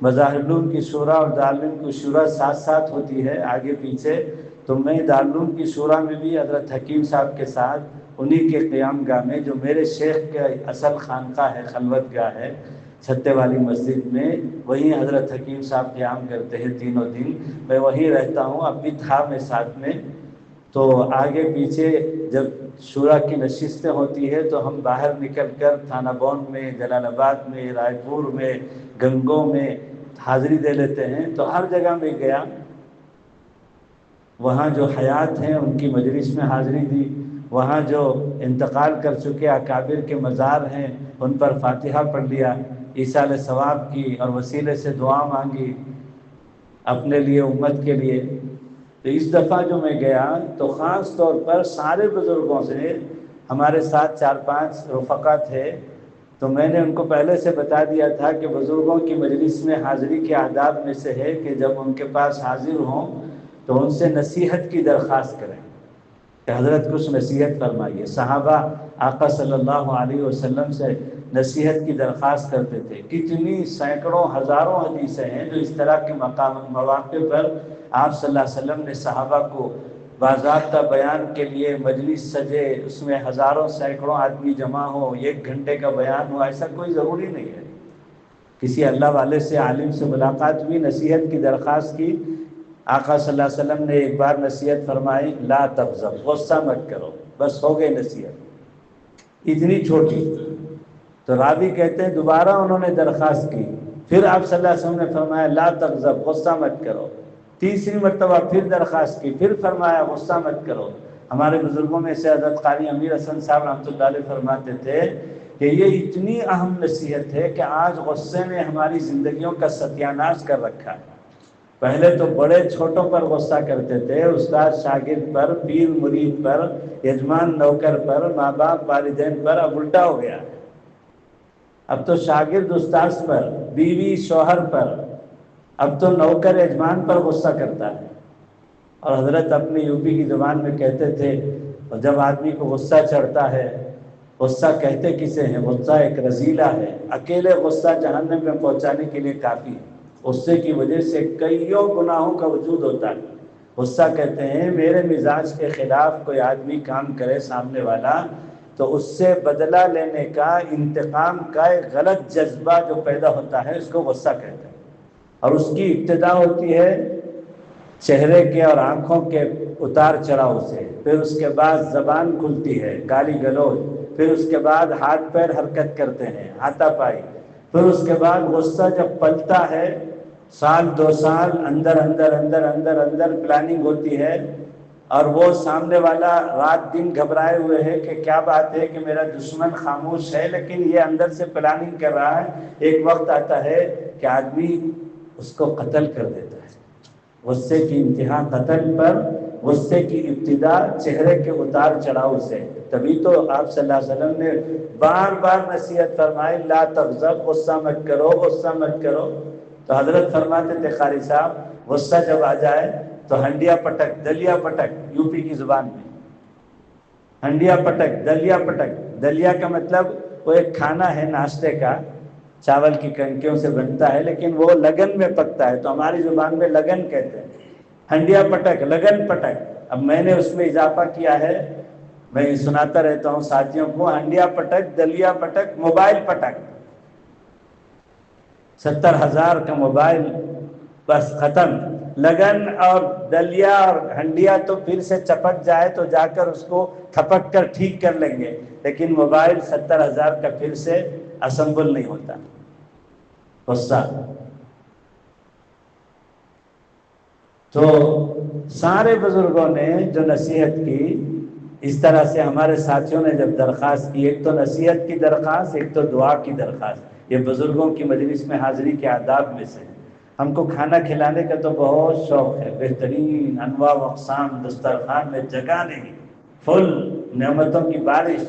مظاہرالعلوم کی شورا اور دارالعلوم کی شورا ساتھ ساتھ ہوتی ہے، آگے پیچھے، تو میں دارالعلوم کی شورا میں بھی حضرت حکیم صاحب کے ساتھ انہی کے قیام گاہ میں، جو میرے شیخ کے اصل خانقاہ ہے، خلوت گاہ ہے چھتے والی مسجد میں، وہیں حضرت حکیم صاحب قیام کرتے ہیں تینوں دن، میں وہیں رہتا ہوں، اب بھی تھا میں ساتھ میں۔ تو آگے پیچھے جب شورا کی نشستیں ہوتی ہے تو ہم باہر نکل کر تھانہ بون میں، جلال آباد میں، رائے پور میں، گنگوں میں حاضری دے لیتے ہیں، تو ہر جگہ میں گیا، وہاں جو حیات ہیں ان کی مجلس میں حاضری دی، وہاں جو انتقال کر چکے اکابر کے مزار ہیں ان پر فاتحہ پڑھ لیا، ایصال ثواب کی اور وسیلے سے دعا مانگی اپنے لیے، امت کے لیے۔ تو اس دفعہ جو میں گیا تو خاص طور پر سارے بزرگوں سے، ہمارے ساتھ 4-5 رفقا تھے، تو میں نے ان کو پہلے سے بتا دیا تھا کہ بزرگوں کی مجلس میں حاضری کے آداب میں سے ہے کہ جب ان کے پاس حاضر ہوں تو ان سے نصیحت کی درخواست کریں کہ حضرت کچھ نصیحت فرمائیے۔ صحابہ آقا صلی اللہ علیہ وسلم سے نصیحت کی درخواست کرتے تھے، کتنی سینکڑوں ہزاروں حدیثیں ہیں جو اس طرح کے مواقع پر آپ صلی اللہ علیہ وسلم نے صحابہ کو باضابطہ بیان کے لیے مجلس سجے، اس میں ہزاروں سینکڑوں آدمی جمع ہو، 1 گھنٹے کا بیان ہو، ایسا کوئی ضروری نہیں ہے۔ کسی اللہ والے سے، عالم سے ملاقات ہوئی، نصیحت کی درخواست کی، آقا صلی اللہ علیہ وسلم نے ایک بار نصیحت فرمائی، لا تغضب، غصہ مت کرو، بس ہو گئی نصیحت، اتنی چھوٹی۔ تو راوی کہتے ہیں دوبارہ انہوں نے درخواست کی، پھر آپ صلی اللہ علیہ وسلم نے فرمایا لا تغضب، غصہ مت کرو، تیسری مرتبہ پھر درخواست کی، پھر فرمایا غصہ مت کرو، ہمارے بزرگوں میں سے حضرت قاری امیر حسن صاحب رحمۃ اللہ علیہ فرماتے تھے کہ یہ اتنی اہم نصیحت ہے کہ آج غصے نے ہماری زندگیوں کا ستیاناش کر رکھا ہے۔ پہلے تو بڑے چھوٹوں پر غصہ کرتے تھے، استاد شاگرد پر، پیر مرید پر، یجمان نوکر پر، ماں باپ والدین پر، اب الٹا ہو گیا۔ اب تو شاگرد استاد پر، بیوی شوہر پر، اب تو نوکر یجمان پر غصہ کرتا ہے۔ اور حضرت اپنے یوپی کی زبان میں کہتے تھے جب آدمی کو غصہ چڑھتا ہے، غصہ کہتے کسے ہیں؟ غصہ ایک رذیلہ ہے، اکیلے غصہ جہنم میں پہنچانے کے لیے کافی ہے۔ غصے کی وجہ سے کئیوں گناہوں کا وجود ہوتا ہے۔ غصہ کہتے ہیں میرے مزاج کے خلاف کوئی آدمی کام کرے سامنے والا تو اس سے بدلہ لینے کا، انتقام کا ایک غلط جذبہ جو پیدا ہوتا ہے اس کو غصہ کہتے ہیں۔ اور اس کی ابتدا ہوتی ہے چہرے کے اور آنکھوں کے اتار چڑھاؤ سے، پھر اس کے بعد زبان کھلتی ہے، گالی گلوچ، پھر اس کے بعد ہاتھ پیر حرکت کرتے ہیں، ہاتھا پائی، پھر اس کے بعد غصہ جب پلتا ہے، سال دو سال اندر اندر اندر اندر اندر پلاننگ ہوتی ہے، اور وہ سامنے والا رات دن گھبرائے ہوئے ہے کہ کیا بات ہے کہ میرا دشمن خاموش ہے لیکن یہ اندر سے پلاننگ کر رہا ہے۔ ایک وقت آتا ہے کہ آدمی اس کو قتل کر دیتا ہے۔ غصے کی انتہا قتل پر، غصے کی ابتدا چہرے کے اتار چڑھاؤ سے۔ تبھی تو آپ صلی اللہ علیہ وسلم نے بار بار نصیحت فرمائی لا تغضب، غصہ مت کرو، غصہ مت کرو۔ تو حضرت فرماتے تھے قاری صاحب غصہ جب آ جائے تو ہنڈیا پٹک، دلیا پٹک، یوپی کی زبان میں ہنڈیا پٹک، دلیا پٹک۔ دلیا کا مطلب وہ ایک کھانا ہے ناشتے کا، چاول کی کنکیوں سے بنتا ہے لیکن وہ لگن میں پکتا ہے، تو ہماری زبان میں لگن کہتے ہیں۔ ہنڈیا پٹک، لگن پٹک۔ اب میں نے اس میں اضافہ کیا ہے، میں سناتا رہتا ہوں ساتھیوں کو، ہنڈیا پٹک، دلیا پٹک، موبائل پٹک۔ 70,000 کا موبائل بس ختم۔ لگن اور دلیا اور ہنڈیا تو پھر سے چپک جائے تو جا کر اس کو تھپک کر ٹھیک کر لیں گے، لیکن موبائل 70,000 کا پھر سے اسمبل نہیں ہوتا۔ غصہ تو سارے بزرگوں نے جو نصیحت کی، اس طرح سے ہمارے ساتھیوں نے جب درخواست کی، ایک تو نصیحت کی درخواست، ایک تو دعا کی درخواست، یہ بزرگوں کی مجلس میں حاضری کے آداب میں سے۔ ہم کو کھانا کھلانے کا تو بہت شوق ہے، بہترین انواع و اقسام، دسترخوان میں جگہ نہیں، فل نعمتوں کی بارش،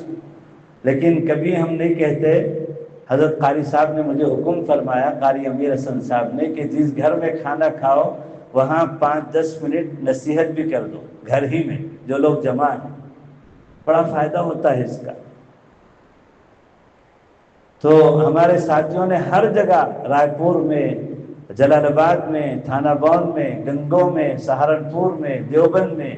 لیکن کبھی ہم نہیں کہتے۔ حضرت قاری صاحب نے مجھے حکم فرمایا، قاری امیر حسن صاحب نے، کہ جس گھر میں کھانا کھاؤ وہاں 5-10 منٹ نصیحت بھی کر دو، گھر ہی میں جو لوگ جمع ہیں، بڑا فائدہ ہوتا ہے اس کا۔ تو ہمارے ساتھیوں نے ہر جگہ، رائے پور میں، جلال آباد میں، تھانہ بون میں، گنگو میں، سہارنپور میں، دیوبند میں،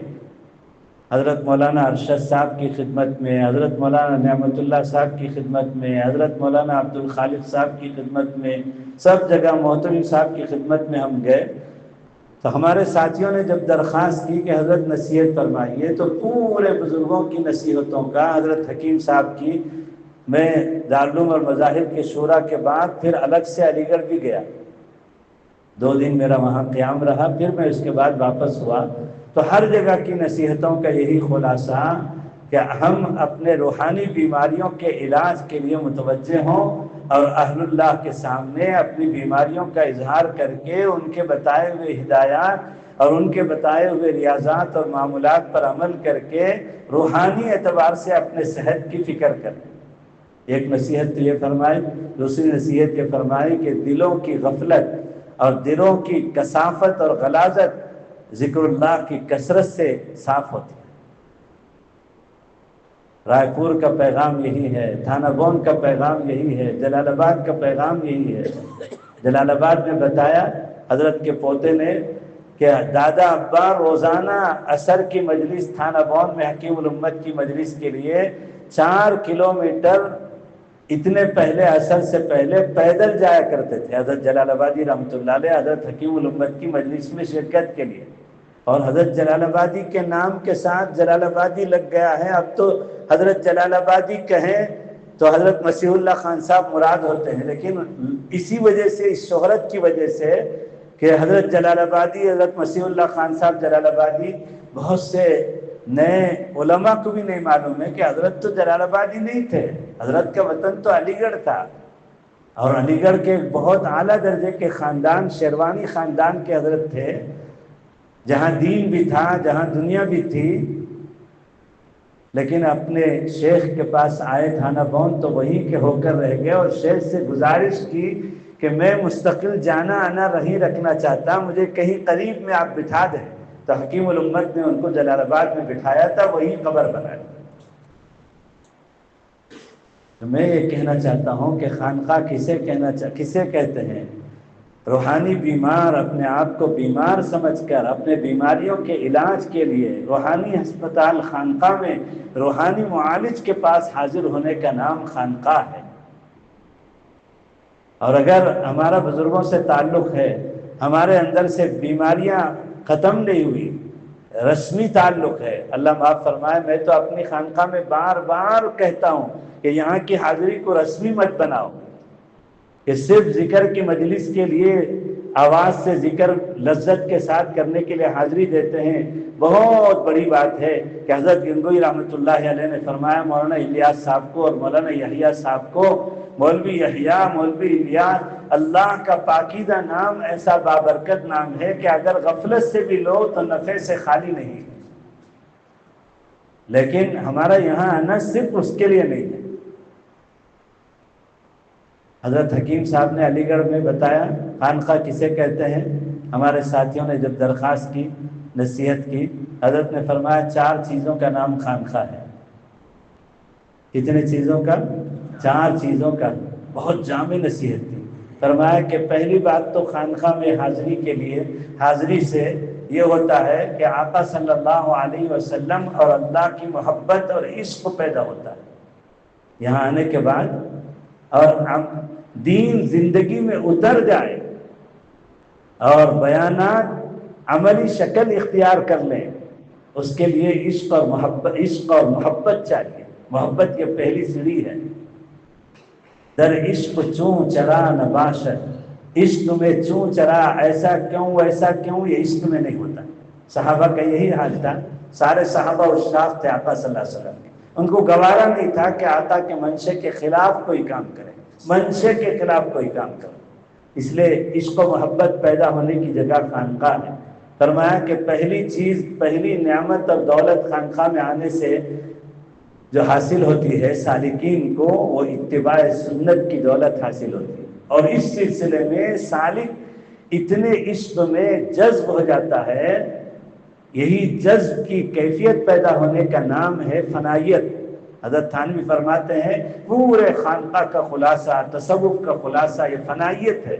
حضرت مولانا ارشد صاحب کی خدمت میں، حضرت مولانا نعمت اللہ صاحب کی خدمت میں، حضرت مولانا عبد الخالق صاحب کی خدمت میں، سب جگہ محترم صاحب کی خدمت میں ہم گئے۔ تو ہمارے ساتھیوں نے جب درخواست کی کہ حضرت نصیحت فرمائیے، تو پورے بزرگوں کی نصیحتوں کا، حضرت حکیم صاحب کی، میں دارالعلوم اور مذاہب کے شورا کے بعد پھر الگ سے علی گڑھ بھی گیا، 2 دن میرا وہاں قیام رہا، پھر میں اس کے بعد واپس ہوا۔ تو ہر جگہ کی نصیحتوں کا یہی خلاصہ کہ ہم اپنے روحانی بیماریوں کے علاج کے لیے متوجہ ہوں اور اہل اللہ کے سامنے اپنی بیماریوں کا اظہار کر کے ان کے بتائے ہوئے ہدایات اور ان کے بتائے ہوئے ریاضات اور معمولات پر عمل کر کے روحانی اعتبار سے اپنے صحت کی فکر کریں۔ ایک نصیحت تو یہ فرمائی، دوسری نصیحت یہ فرمائی کہ دلوں کی غفلت اور دلوں کی کثافت اور غلاظت ذکر اللہ کی کثرت سے صاف ہوتی ہے۔ رائے پور کا پیغام یہی ہے، تھانہ بون کا پیغام یہی ہے، جلال آباد کا پیغام یہی ہے۔ جلال آباد میں بتایا حضرت کے پوتے نے کہ دادا ابا روزانہ عصر کی مجلس تھانہ بون میں حکیم الامت کی مجلس کے لیے 4 کلومیٹر اتنے پہلے عصر سے پہلے پیدل جایا کرتے تھے، حضرت جلال آبادی رحمۃ اللہ علیہ، حضرت حکیم الامت کی مجلس میں شرکت کے لیے۔ اور حضرت جلال آبادی کے نام کے ساتھ جلال آبادی لگ گیا ہے، اب تو حضرت جلال آبادی کہیں تو حضرت مسیح اللہ خان صاحب مراد ہوتے ہیں، لیکن اسی وجہ سے، اس شہرت کی وجہ سے کہ حضرت جلال آبادی، حضرت مسیح اللہ خان صاحب جلال آبادی، بہت سے نئے علماء کو بھی نہیں معلوم ہے کہ حضرت تو جلال آباد ہی نہیں تھے، حضرت کا وطن تو علی گڑھ تھا، اور علی گڑھ کے بہت اعلیٰ درجے کے خاندان، شیروانی خاندان کے حضرت تھے، جہاں دین بھی تھا، جہاں دنیا بھی تھی، لیکن اپنے شیخ کے پاس آئے تھانہ بون تو وہیں کے ہو کر رہ گئے، اور شیخ سے گزارش کی کہ میں مستقل جانا آنا نہیں رکھنا چاہتا، مجھے کہیں قریب میں آپ بٹھا دیں، تو حکیم الامت نے ان کو جلال آباد میں بٹھایا تھا، وہی قبر بنایا۔ تو میں یہ کہنا چاہتا ہوں کہ خانقاہ کسے کہتے ہیں؟ روحانی بیمار اپنے آپ کو بیمار سمجھ کر اپنے بیماریوں کے علاج کے لیے روحانی ہسپتال خانقاہ میں روحانی معالج کے پاس حاضر ہونے کا نام خانقاہ ہے۔ اور اگر ہمارا بزرگوں سے تعلق ہے، ہمارے اندر سے بیماریاں ختم نہیں ہوئی، رسمی تعلق ہے، اللہ معاف فرمائے، میں تو اپنی خانقاہ میں بار بار کہتا ہوں کہ یہاں کی حاضری کو رسمی مت بناؤ، کہ صرف ذکر کی مجلس کے لیے آواز سے ذکر لذت کے ساتھ کرنے کے لیے حاضری دیتے ہیں۔ بہت بڑی بات ہے کہ حضرت گنگوئی رحمۃ اللہ علیہ نے فرمایا مولانا الیاس صاحب کو اور مولانا یحییٰ صاحب کو، مولوی یحییٰ، مولوی الیاس، اللہ کا پاکیزہ نام ایسا بابرکت نام ہے کہ اگر غفلت سے بھی لو تو نفع سے خالی نہیں، لیکن ہمارا یہاں آنا صرف اس کے لیے نہیں ہے۔ حضرت حکیم صاحب نے علی گڑھ میں بتایا خانقاہ کسے کہتے ہیں۔ ہمارے ساتھیوں نے جب درخواست کی، نصیحت کی، حضرت نے فرمایا 4 چیزوں کا نام خانقاہ ہے۔ کتنے چیزوں کا؟ 4 چیزوں کا۔ بہت جامع نصیحت تھی۔ فرمایا کہ پہلی بات تو خانقاہ میں حاضری کے لیے، حاضری سے یہ ہوتا ہے کہ آقا صلی اللہ علیہ وسلم اور اللہ کی محبت اور عشق پیدا ہوتا ہے یہاں آنے کے بعد، اور دین زندگی میں اتر جائے اور بیانات عملی شکل اختیار کر لیں، اس کے لیے عشق اور محبت چاہیے۔ محبت یہ پہلی سیڑھی ہے۔ در عشق چوں چرا نہ باشد، عشق میں چوں چرا، ایسا کیوں ویسا کیوں، یہ عشق میں نہیں ہوتا۔ صحابہ کا یہی حال تھا، سارے صحابہ اشراف تھے آقا صلی اللہ علیہ وسلم کے، ان کو گوارا نہیں تھا کہ آقا کے منشے کے خلاف کوئی کام کرے، منشے کے خلاف کوئی کام کرے، اس لیے عشق و محبت پیدا ہونے کی جگہ خانقاہ ہے۔ فرمایا کہ پہلی چیز، پہلی نعمت اور دولت خانقاہ میں آنے سے جو حاصل ہوتی ہے سالکین کو، وہ اتباع سنت کی دولت حاصل ہوتی ہے، اور اس سلسلے میں سالک اتنے عشق میں جذب ہو جاتا ہے، یہی جذب کی کیفیت پیدا ہونے کا نام ہے فنائیت۔ حضرت تھانوی فرماتے ہیں پورے خانقاہ کا خلاصہ، تصوف کا خلاصہ یہ فنائیت ہے۔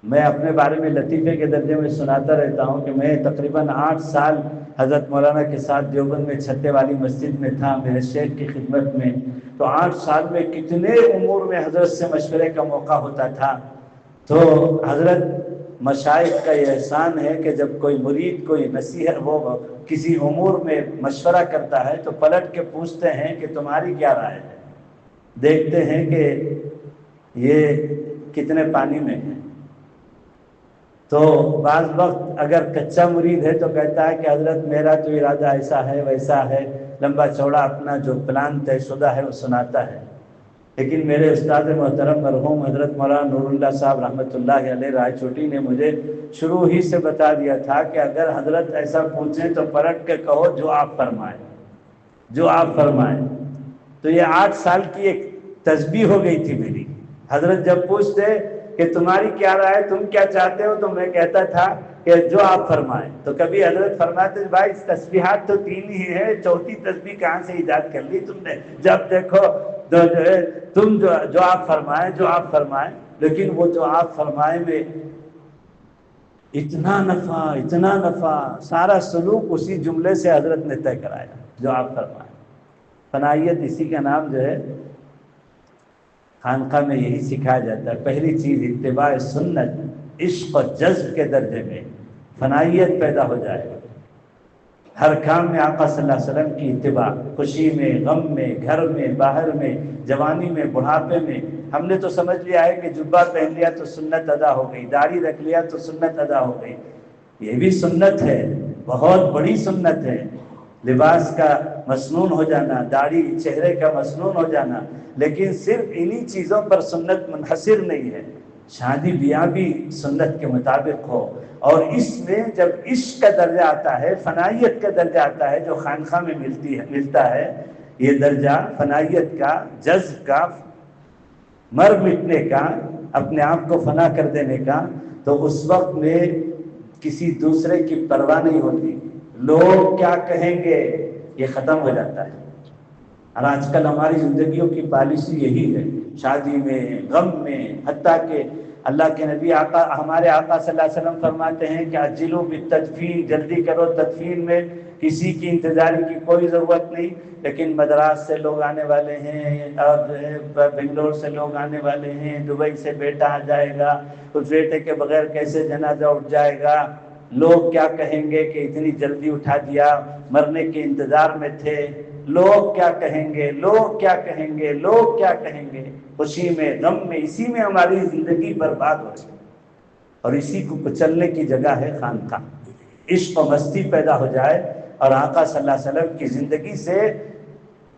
میں اپنے بارے میں لطیفے کے درجے میں سناتا رہتا ہوں کہ میں تقریباً 8 سال حضرت مولانا کے ساتھ دیوبند میں چھتے والی مسجد میں تھا، میرے شیخ کی خدمت میں، تو 8 سال میں کتنے امور میں حضرت سے مشورے کا موقع ہوتا تھا۔ تو حضرت مشائخ کا یہ احسان ہے کہ جب کوئی مرید کوئی نصیحت وہ کسی امور میں مشورہ کرتا ہے تو پلٹ کے پوچھتے ہیں کہ تمہاری کیا رائے ہے، دیکھتے ہیں کہ یہ کتنے پانی میں ہے۔ تو بعض وقت اگر کچا مرید ہے تو کہتا ہے کہ حضرت میرا تو ارادہ ایسا ہے ویسا ہے، لمبا چوڑا اپنا جو پلان طے شدہ ہے وہ سناتا ہے۔ لیکن میرے استاد محترم مرحوم حضرت مولانا نور اللہ صاحب رحمۃ اللہ علیہ رائے چوٹی نے مجھے شروع ہی سے بتا دیا تھا کہ اگر حضرت ایسا پوچھیں تو پلٹ کے کہو جو آپ فرمائیں، جو آپ فرمائیں۔ تو یہ 8 سال کی ایک تسبیح ہو گئی تھی میری۔ حضرت جب پوچھتے کہ تمہاری کیا رائے، تم کیا چاہتے ہو، تو میں کہتا تھا کہ جو آپ فرمائیں۔ تو کبھی حضرت فرماتے بھائی تسبیحات تو 3 ہی ہیں، 4تھی تسبیح کہاں سے ایجاد کر لی تم نے، جب دیکھو تم جو آپ فرمائیں، جو آپ فرمائیں۔ لیکن وہ جو آپ فرمائے میں اتنا نفع، سارا سلوک اسی جملے سے حضرت نے طے کرایا، جو آپ فرمائیں۔ فنائیت اسی کا نام جو ہے، خانقاہ میں یہی سکھایا جاتا ہے۔ پہلی چیز اتباع سنت، عشق و جذب کے درجے میں فنائیت پیدا ہو جائے گا۔ ہر کام میں آقا صلی اللہ علیہ وسلم کی اتباع، خوشی میں، غم میں، گھر میں، باہر میں، جوانی میں، بڑھاپے میں۔ ہم نے تو سمجھ لیا ہے کہ جبہ پہن لیا تو سنت ادا ہو گئی، داڑھی رکھ لیا تو سنت ادا ہو گئی، یہ بھی سنت ہے، بہت بڑی سنت ہے، لباس کا مسنون ہو جانا، داڑھی چہرے کا مسنون ہو جانا، لیکن صرف انہی چیزوں پر سنت منحصر نہیں ہے، شادی بیاہ بھی سنت کے مطابق ہو۔ اور اس میں جب عشق کا درجہ آتا ہے، فنائیت کا درجہ آتا ہے جو خانقاہ میں ملتا ہے، یہ درجہ فنائیت کا، جذب کا، مر مٹنے کا، اپنے آپ کو فنا کر دینے کا، تو اس وقت میں کسی دوسرے کی پرواہ نہیں ہوتی، لوگ کیا کہیں گے یہ ختم ہو جاتا ہے۔ اور آج کل ہماری زندگیوں کی پالیسی یہی ہے، شادی میں، غم میں، حتیٰ کہ اللہ کے نبی آقا، ہمارے آقا صلی اللہ علیہ وسلم فرماتے ہیں کہ عجلوا بالتدفین، جلدی کرو تدفین میں، کسی کی انتظاری کی کوئی ضرورت نہیں۔ لیکن مدراس سے لوگ آنے والے ہیں، اور بنگلور سے لوگ آنے والے ہیں، دبئی سے بیٹا آ جائے گا، اس بیٹے کے بغیر کیسے جنازہ اٹھ جائے گا، لوگ کیا کہیں گے کہ اتنی جلدی اٹھا دیا، مرنے کے انتظار میں تھے، لوگ کیا کہیں گے، لوگ کیا کہیں گے، لوگ کیا کہیں گے، خوشی میں، غم میں، اسی میں ہماری زندگی برباد ہو رہی ہے۔ اور اسی کو کچلنے کی جگہ ہے خانقاہ۔ عشق و مستی پیدا ہو جائے اور آقا صلی اللہ علیہ وسلم کی زندگی سے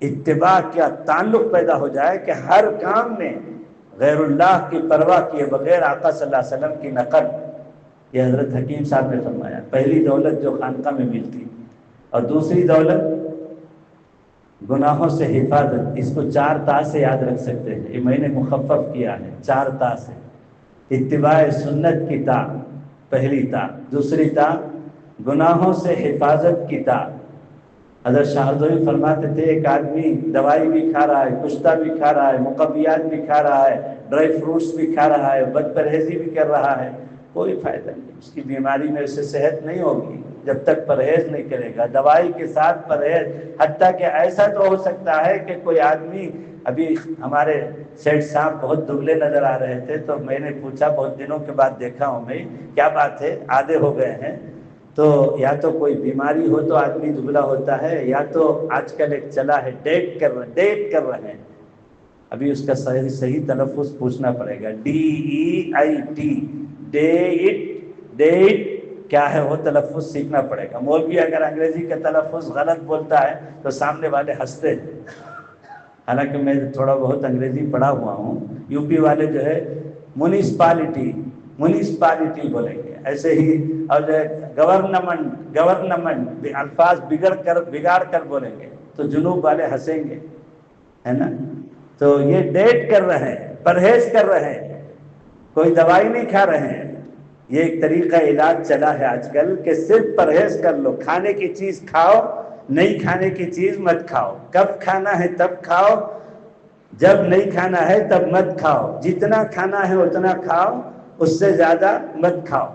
اتباع کا تعلق پیدا ہو جائے کہ ہر کام میں غیر اللہ کی پرواہ کیے بغیر آقا صلی اللہ علیہ وسلم کی نقل۔ یہ حضرت حکیم صاحب نے فرمایا، پہلی دولت جو خانقاہ میں ملتی، اور دوسری دولت گناہوں سے حفاظت۔ اس کو 4 تا سے یاد رکھ سکتے ہیں، یہ میں نے مخفف کیا ہے، 4 تا سے۔ اتباع سنت کی تا، پہلی تا، دوسری تا گناہوں سے حفاظت کی تا۔ حضرت شاہ رضوی فرماتے تھے، ایک آدمی دوائی بھی کھا رہا ہے، کشتہ بھی کھا رہا ہے، مقویات بھی کھا رہا ہے، ڈرائی فروٹس بھی کھا رہا ہے، بد پرہیزی بھی کر رہا ہے، کوئی فائدہ نہیں، اس کی بیماری میں اسے صحت نہیں ہوگی جب تک پرہیز نہیں کرے گا، دوائی کے ساتھ پرہیز۔ حتیٰ کہ ایسا تو ہو سکتا ہے کہ کوئی آدمی، ابھی ہمارے سیٹ صاحب بہت دبلے نظر آ رہے تھے، تو میں نے پوچھا، بہت دنوں کے بعد دیکھا ہوں میں، کیا بات ہے، آدھے ہو گئے ہیں؟ تو یا تو کوئی بیماری ہو تو آدمی دبلا ہوتا ہے، یا تو آج کل ایک چلا ہے ڈیٹ کر رہے ہیں، ابھی اس کا صحیح تلفظ پوچھنا پڑے گا، DEIT، ڈیٹ کیا ہے وہ تلفظ سیکھنا پڑے گا۔ مولوی اگر انگریزی کا تلفظ غلط بولتا ہے تو سامنے والے ہنستے ہیں، حالانکہ میں تھوڑا بہت انگریزی پڑھا ہوا ہوں۔ یو پی والے جو ہے منسپالٹی بولیں گے، ایسے ہی، اور گورنمنٹ الفاظ بگاڑ کر بولیں گے تو جنوب والے ہنسیں گے، ہے نا؟ تو یہ ڈیٹ کر رہے ہیں، پرہیز کر رہے ہیں، کوئی دوائی نہیں کھا رہے ہیں۔ یہ ایک طریقہ علاج چلا ہے آج کل کہ صرف پرہیز کر لو، کھانے کی چیز کھاؤ، نہیں کھانے کی چیز مت کھاؤ، کب کھانا ہے تب کھاؤ، جب نہیں کھانا ہے تب مت کھاؤ، جتنا کھانا ہے اتنا کھاؤ، اس سے زیادہ مت کھاؤ۔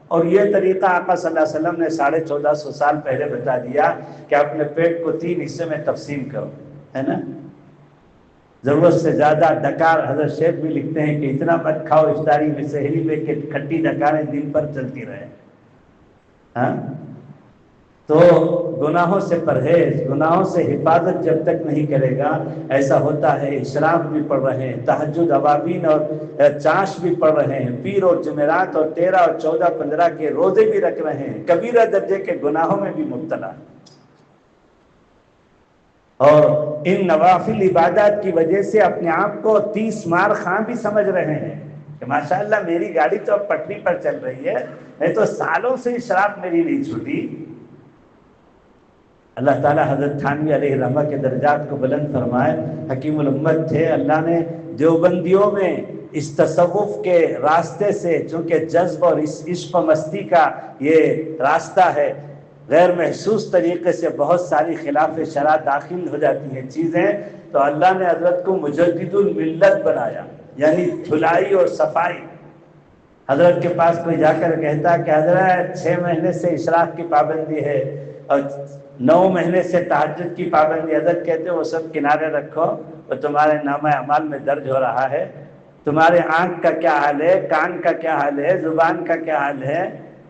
اور یہ طریقہ آقا صلی اللہ علیہ وسلم نے 1450 سال پہلے بتا دیا کہ اپنے پیٹ کو 3 حصے میں تقسیم کرو، ہے نا؟ ضرورت سے زیادہ ڈکار، حضرت شیخ بھی لکھتے ہیں کہ اتنا مت کھاؤ افطاری میں سحری میں کہ کھٹی ڈکاریں دن پر چلتی رہے۔ ہاں، تو گناہوں سے پرہیز، گناہوں سے حفاظت جب تک نہیں کرے گا، ایسا ہوتا ہے اشراق بھی پڑھ رہے ہیں، تہجد اوابین اور چاش بھی پڑھ رہے ہیں، پیر اور جمعرات اور 13 اور 14 15 کے روزے بھی رکھ رہے ہیں، کبیرہ درجے کے گناہوں میں بھی مبتلا، اور ان نوافل عبادات کی وجہ سے اپنے آپ کو 30 مار خاں بھی سمجھ رہے ہیں کہ ماشاءاللہ میری گاڑی تو اب پٹری پر چل رہی ہے، میں تو سالوں سے اشراق میری نہیں چھوٹی۔ اللہ تعالیٰ حضرت تھانوی علیہ الرحمہ کے درجات کو بلند فرمائے، حکیم الامت تھے، اللہ نے دیوبندیوں میں اس تصوف کے راستے سے، چونکہ جذب اور اس عشق و مستی کا یہ راستہ ہے، غیر محسوس طریقے سے بہت ساری خلاف شرع داخل ہو جاتی ہیں چیزیں، تو اللہ نے حضرت کو مجدد الملت بنایا، یعنی دھلائی اور صفائی۔ حضرت کے پاس کوئی جا کر کہتا کہ حضرت 6 مہینے سے اشراق کی پابندی ہے اور 9 مہینے سے تہجد کی پابندی، حضرت کہتے وہ سب کنارے رکھو، وہ تمہارے نامہ اعمال میں درج ہو رہا ہے، تمہارے آنکھ کا کیا حال ہے، کان کا کیا حال ہے، زبان کا کیا حال ہے،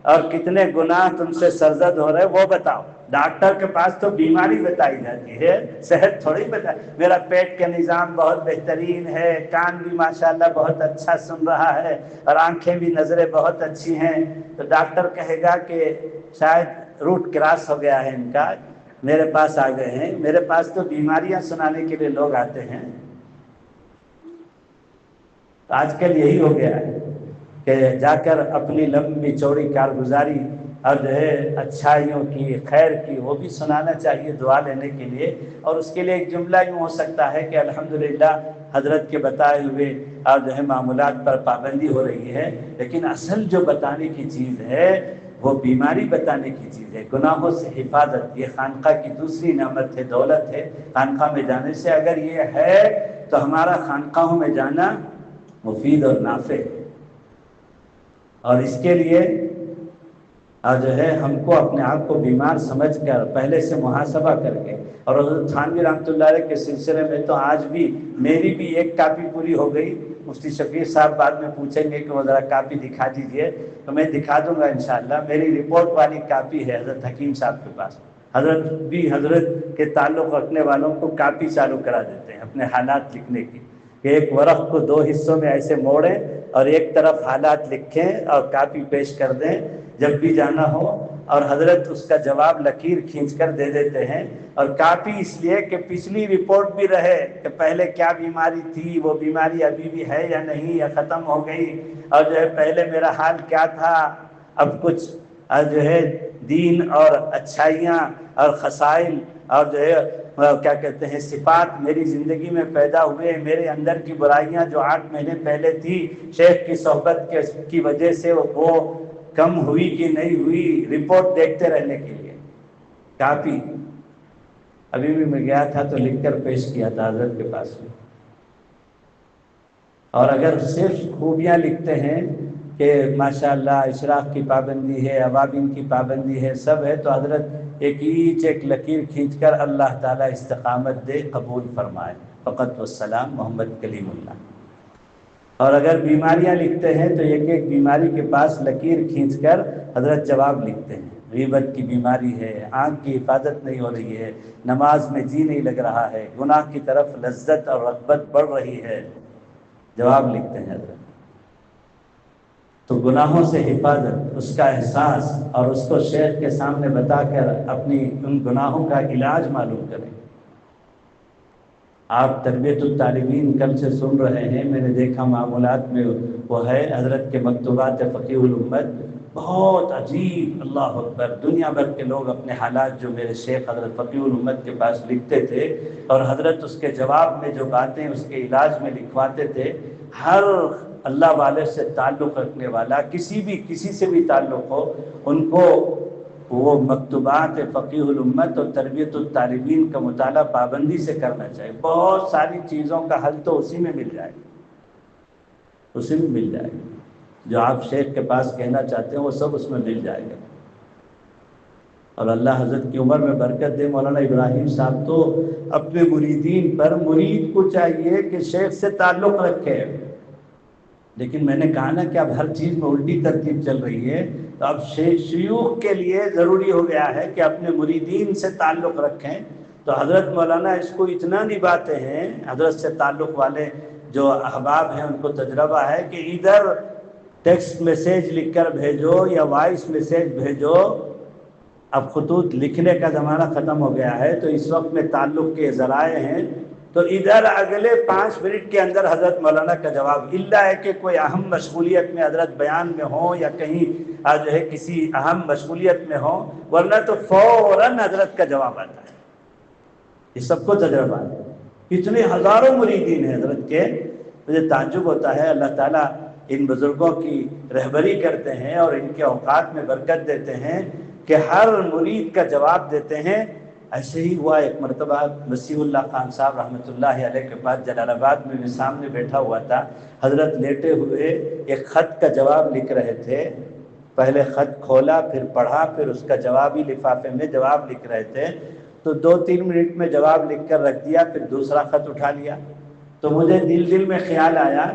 اور کتنے گناہ تم سے سرزد ہو رہے وہ بتاؤ۔ ڈاکٹر کے پاس تو بیماری بتائی جاتی ہے، صحت تھوڑی بتائی۔ میرا پیٹ کا نظام بہت بہترین ہے، کان بھی ماشاءاللہ بہت اچھا سن رہا ہے، اور آنکھیں بھی، نظریں بہت اچھی ہیں، تو ڈاکٹر کہے گا کہ شاید روٹ کراس ہو گیا ہے ان کا، میرے پاس آ گئے ہیں۔ میرے پاس تو بیماریاں سنانے کے لیے لوگ آتے ہیں۔ آج کل یہی ہو گیا ہے کہ جا کر اپنی لمبی چوڑی کارگزاری اور جو ہے اچھائیوں کی، خیر کی، وہ بھی سنانا چاہیے دعا لینے کے لیے۔ اور اس کے لیے ایک جملہ یوں ہو سکتا ہے کہ الحمدللہ حضرت کے بتائے ہوئے اور جو ہے معمولات پر پابندی ہو رہی ہے، لیکن اصل جو بتانے کی چیز ہے وہ بیماری بتانے کی چیز ہے، گناہوں سے حفاظت۔ یہ خانقاہ کی دوسری نعمت ہے، دولت ہے خانقاہ میں جانے سے۔ اگر یہ ہے تو ہمارا خانقاہوں میں جانا مفید اور نافع ہے، اور اس کے لیے جو ہے ہم کو اپنے آپ کو بیمار سمجھ کر پہلے سے محاسبہ کر کے، اور حضرت تھانوی رحمۃ اللہ علیہ کے سلسلے میں تو آج بھی میری بھی ایک کاپی پوری ہو گئی۔ مفتی شفیع صاحب بعد میں پوچھیں گے کہ وہ ذرا کاپی دکھا دیجئے، تو میں دکھا دوں گا انشاءاللہ۔ میری رپورٹ والی کاپی ہے حضرت حکیم صاحب کے پاس۔ حضرت بھی حضرت کے تعلق رکھنے والوں کو کاپی چالو کرا دیتے ہیں اپنے حالات لکھنے کی، کہ ایک ورق کو 2 حصوں میں ایسے موڑیں اور ایک طرف حالات لکھیں اور کاپی پیش کر دیں جب بھی جانا ہو، اور حضرت اس کا جواب لکیر کھینچ کر دے دیتے ہیں۔ اور کاپی اس لیے کہ پچھلی رپورٹ بھی رہے کہ پہلے کیا بیماری تھی، وہ بیماری ابھی بھی ہے یا نہیں، یا ختم ہو گئی، اور جو ہے پہلے میرا حال کیا تھا، اب کچھ جو ہے دین اور اچھائیاں اور خصائل اور جو ہے کیا کہتے ہیں صفات میری زندگی میں پیدا ہوئے، میرے اندر کی برائیاں جو 8 مہینے پہلے تھی شیخ کی صحبت کی وجہ سے وہ کم ہوئی کہ نہیں ہوئی، رپورٹ دیکھتے رہنے کے لیے کاپی۔ ابھی بھی میں گیا تھا تو لکھ کر پیش کیا تھا حضرت کے پاس میں۔ اور اگر صرف خوبیاں لکھتے ہیں کہ ماشاءاللہ اشراق کی پابندی ہے، اوابین کی پابندی ہے، سب ہے، تو حضرت ایک لکیر کھینچ کر اللہ تعالیٰ استقامت دے، قبول فرمائے، فقط والسلام محمد کلیم اللہ۔ اور اگر بیماریاں لکھتے ہیں تو ایک بیماری کے پاس لکیر کھینچ کر حضرت جواب لکھتے ہیں۔ غیبت کی بیماری ہے، آنکھ کی حفاظت نہیں ہو رہی ہے، نماز میں جی نہیں لگ رہا ہے، گناہ کی طرف لذت اور رغبت بڑھ رہی ہے، جواب لکھتے ہیں حضرت۔ تو گناہوں سے حفاظت، اس کا احساس، اور اس کو شیخ کے سامنے بتا کر اپنی ان گناہوں کا علاج معلوم کریں۔ آپ تربیت الطالبین کل سے سن رہے ہیں، میں نے دیکھا معمولات میں وہ ہے حضرت کے مکتوبات فقیہ الامت، بہت عجیب، اللہ اکبر، دنیا بھر کے لوگ اپنے حالات جو میرے شیخ حضرت فقیہ الامت کے پاس لکھتے تھے، اور حضرت اس کے جواب میں جو باتیں اس کے علاج میں لکھواتے تھے، ہر اللہ والے سے تعلق رکھنے والا، کسی سے بھی تعلق ہو، ان کو وہ مکتوبات فقیہ الامت اور تربیت الطالبین کا مطالعہ پابندی سے کرنا چاہیے۔ بہت ساری چیزوں کا حل تو اسی میں مل جائے گا، اسی میں مل جائے گا، جو آپ شیخ کے پاس کہنا چاہتے ہیں وہ سب اس میں مل جائے گا۔ اور اللہ حضرت کی عمر میں برکت دے۔ مولانا ابراہیم صاحب تو اپنے مریدین پر، مرید کو چاہیے کہ شیخ سے تعلق رکھے، لیکن میں نے کہا نا کہ اب ہر چیز میں الٹی ترتیب چل رہی ہے، تو اب شیوخ کے لیے ضروری ہو گیا ہے کہ اپنے مریدین سے تعلق رکھیں۔ تو حضرت مولانا اس کو اتنا نبھاتے ہیں، حضرت سے تعلق والے جو احباب ہیں ان کو تجربہ ہے کہ ادھر ٹیکسٹ میسیج لکھ کر بھیجو یا وائس میسیج بھیجو، اب خطوط لکھنے کا زمانہ ختم ہو گیا ہے، تو اس وقت میں تعلق کے ذرائع ہیں، تو ادھر اگلے 5 منٹ کے اندر حضرت مولانا کا جواب، الا ہے کہ کوئی اہم مشغولیت میں حضرت بیان میں ہوں یا کہیں جو ہے کسی اہم مشغولیت میں ہوں، ورنہ تو فوراً حضرت کا جواب آتا ہے۔ یہ سب کو تجربہ ہے، اتنے ہزاروں مریدین ہیں حضرت کے۔ مجھے تعجب ہوتا ہے، اللہ تعالیٰ ان بزرگوں کی رہبری کرتے ہیں اور ان کے اوقات میں برکت دیتے ہیں کہ ہر مرید کا جواب دیتے ہیں۔ ایسے ہی ہوا ایک مرتبہ وسیع اللہ خان صاحب رحمۃ اللہ علیہ کے پاس جلال آباد میں سامنے بیٹھا ہوا تھا، حضرت لیٹے ہوئے ایک خط کا جواب لکھ رہے تھے، پہلے خط کھولا پھر پڑھا، پھر اس کا جوابی لفافے میں جواب لکھ رہے تھے، تو 2-3 منٹ میں جواب لکھ کر رکھ دیا، پھر دوسرا خط اٹھا لیا۔ تو مجھے دل میں خیال آیا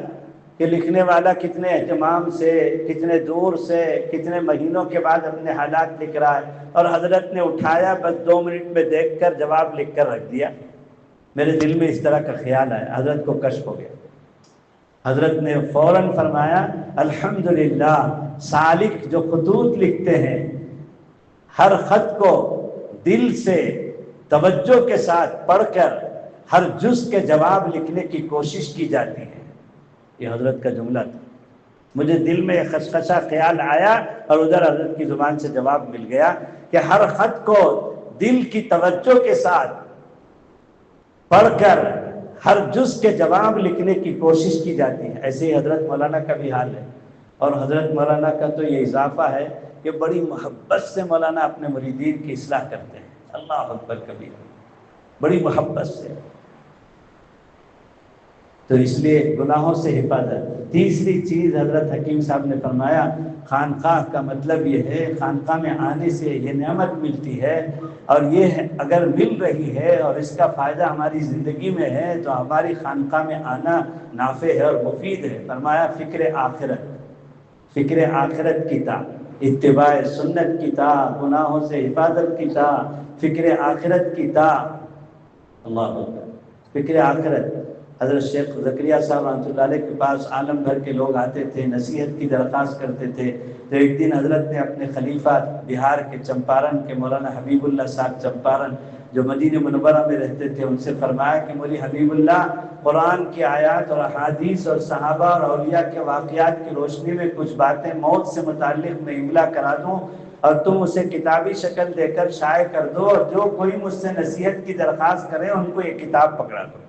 کہ لکھنے والا کتنے اہتمام سے، کتنے دور سے، کتنے مہینوں کے بعد اپنے حالات لکھ رہا ہے، اور حضرت نے اٹھایا، بس 2 منٹ میں دیکھ کر جواب لکھ کر رکھ دیا۔ میرے دل میں اس طرح کا خیال آیا، حضرت کو کشف ہو گیا۔ حضرت نے فوراً فرمایا الحمدللہ، سالک جو خطوط لکھتے ہیں ہر خط کو دل سے توجہ کے ساتھ پڑھ کر ہر جز کے جواب لکھنے کی کوشش کی جاتی ہے۔ یہ حضرت کا جملہ تھا۔ مجھے دل میں ایک خشخشا خیال آیا اور ادھر حضرت کی زبان سے جواب مل گیا کہ ہر خط کو دل کی توجہ کے ساتھ پڑھ کر ہر جز کے جواب لکھنے کی کوشش کی جاتی ہے۔ ایسے ہی حضرت مولانا کا بھی حال ہے، اور حضرت مولانا کا تو یہ اضافہ ہے کہ بڑی محبت سے مولانا اپنے مریدین کی اصلاح کرتے ہیں۔ اللہ اکبر کبیر، بڑی محبت سے۔ تو اس لیے گناہوں سے حفاظت۔ تیسری چیز حضرت حکیم صاحب نے فرمایا، خانقاہ کا مطلب یہ ہے، خانقاہ میں آنے سے یہ نعمت ملتی ہے، اور یہ اگر مل رہی ہے اور اس کا فائدہ ہماری زندگی میں ہے تو ہماری خانقاہ میں آنا نافع ہے اور مفید ہے۔ فرمایا فکر آخرت، فکر آخرت کی تا، اتباع سنت کی تا، گناہوں سے حفاظت کی تا، فکر آخرت کی تا۔ اللہ اکبر، فکر آخرت۔ حضرت شیخ زکریا صاحب رحمۃ اللہ علیہ کے پاس عالم بھر کے لوگ آتے تھے، نصیحت کی درخواست کرتے تھے۔ تو ایک دن حضرت نے اپنے خلیفہ بہار کے چمپارن کے مولانا حبیب اللہ صاحب چمپارن، جو مدینہ منورہ میں رہتے تھے، ان سے فرمایا کہ مولوی حبیب اللہ، قرآن کی آیات اور احادیث اور صحابہ اور اولیاء کے واقعات کی روشنی میں کچھ باتیں موت سے متعلق میں املا کرا دوں اور تم اسے کتابی شکل دے کر شائع کر دو، اور جو کوئی مجھ سے نصیحت کی درخواست کرے ان کو یہ کتاب پکڑا دو۔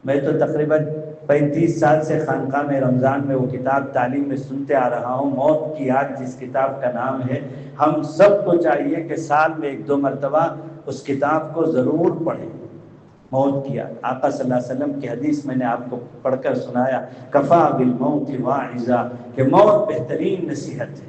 میں تو تقریباً 35 سال سے خانقاہ میں رمضان میں وہ کتاب تعلیم میں سنتے آ رہا ہوں، موت کی یاد جس کتاب کا نام ہے۔ ہم سب کو چاہیے کہ سال میں 1-2 مرتبہ اس کتاب کو ضرور پڑھیں۔ موت کی یاد، آقا صلی اللہ علیہ وسلم کی حدیث میں نے آپ کو پڑھ کر سنایا، کفا بالموت واعظا، کہ موت بہترین نصیحت ہے۔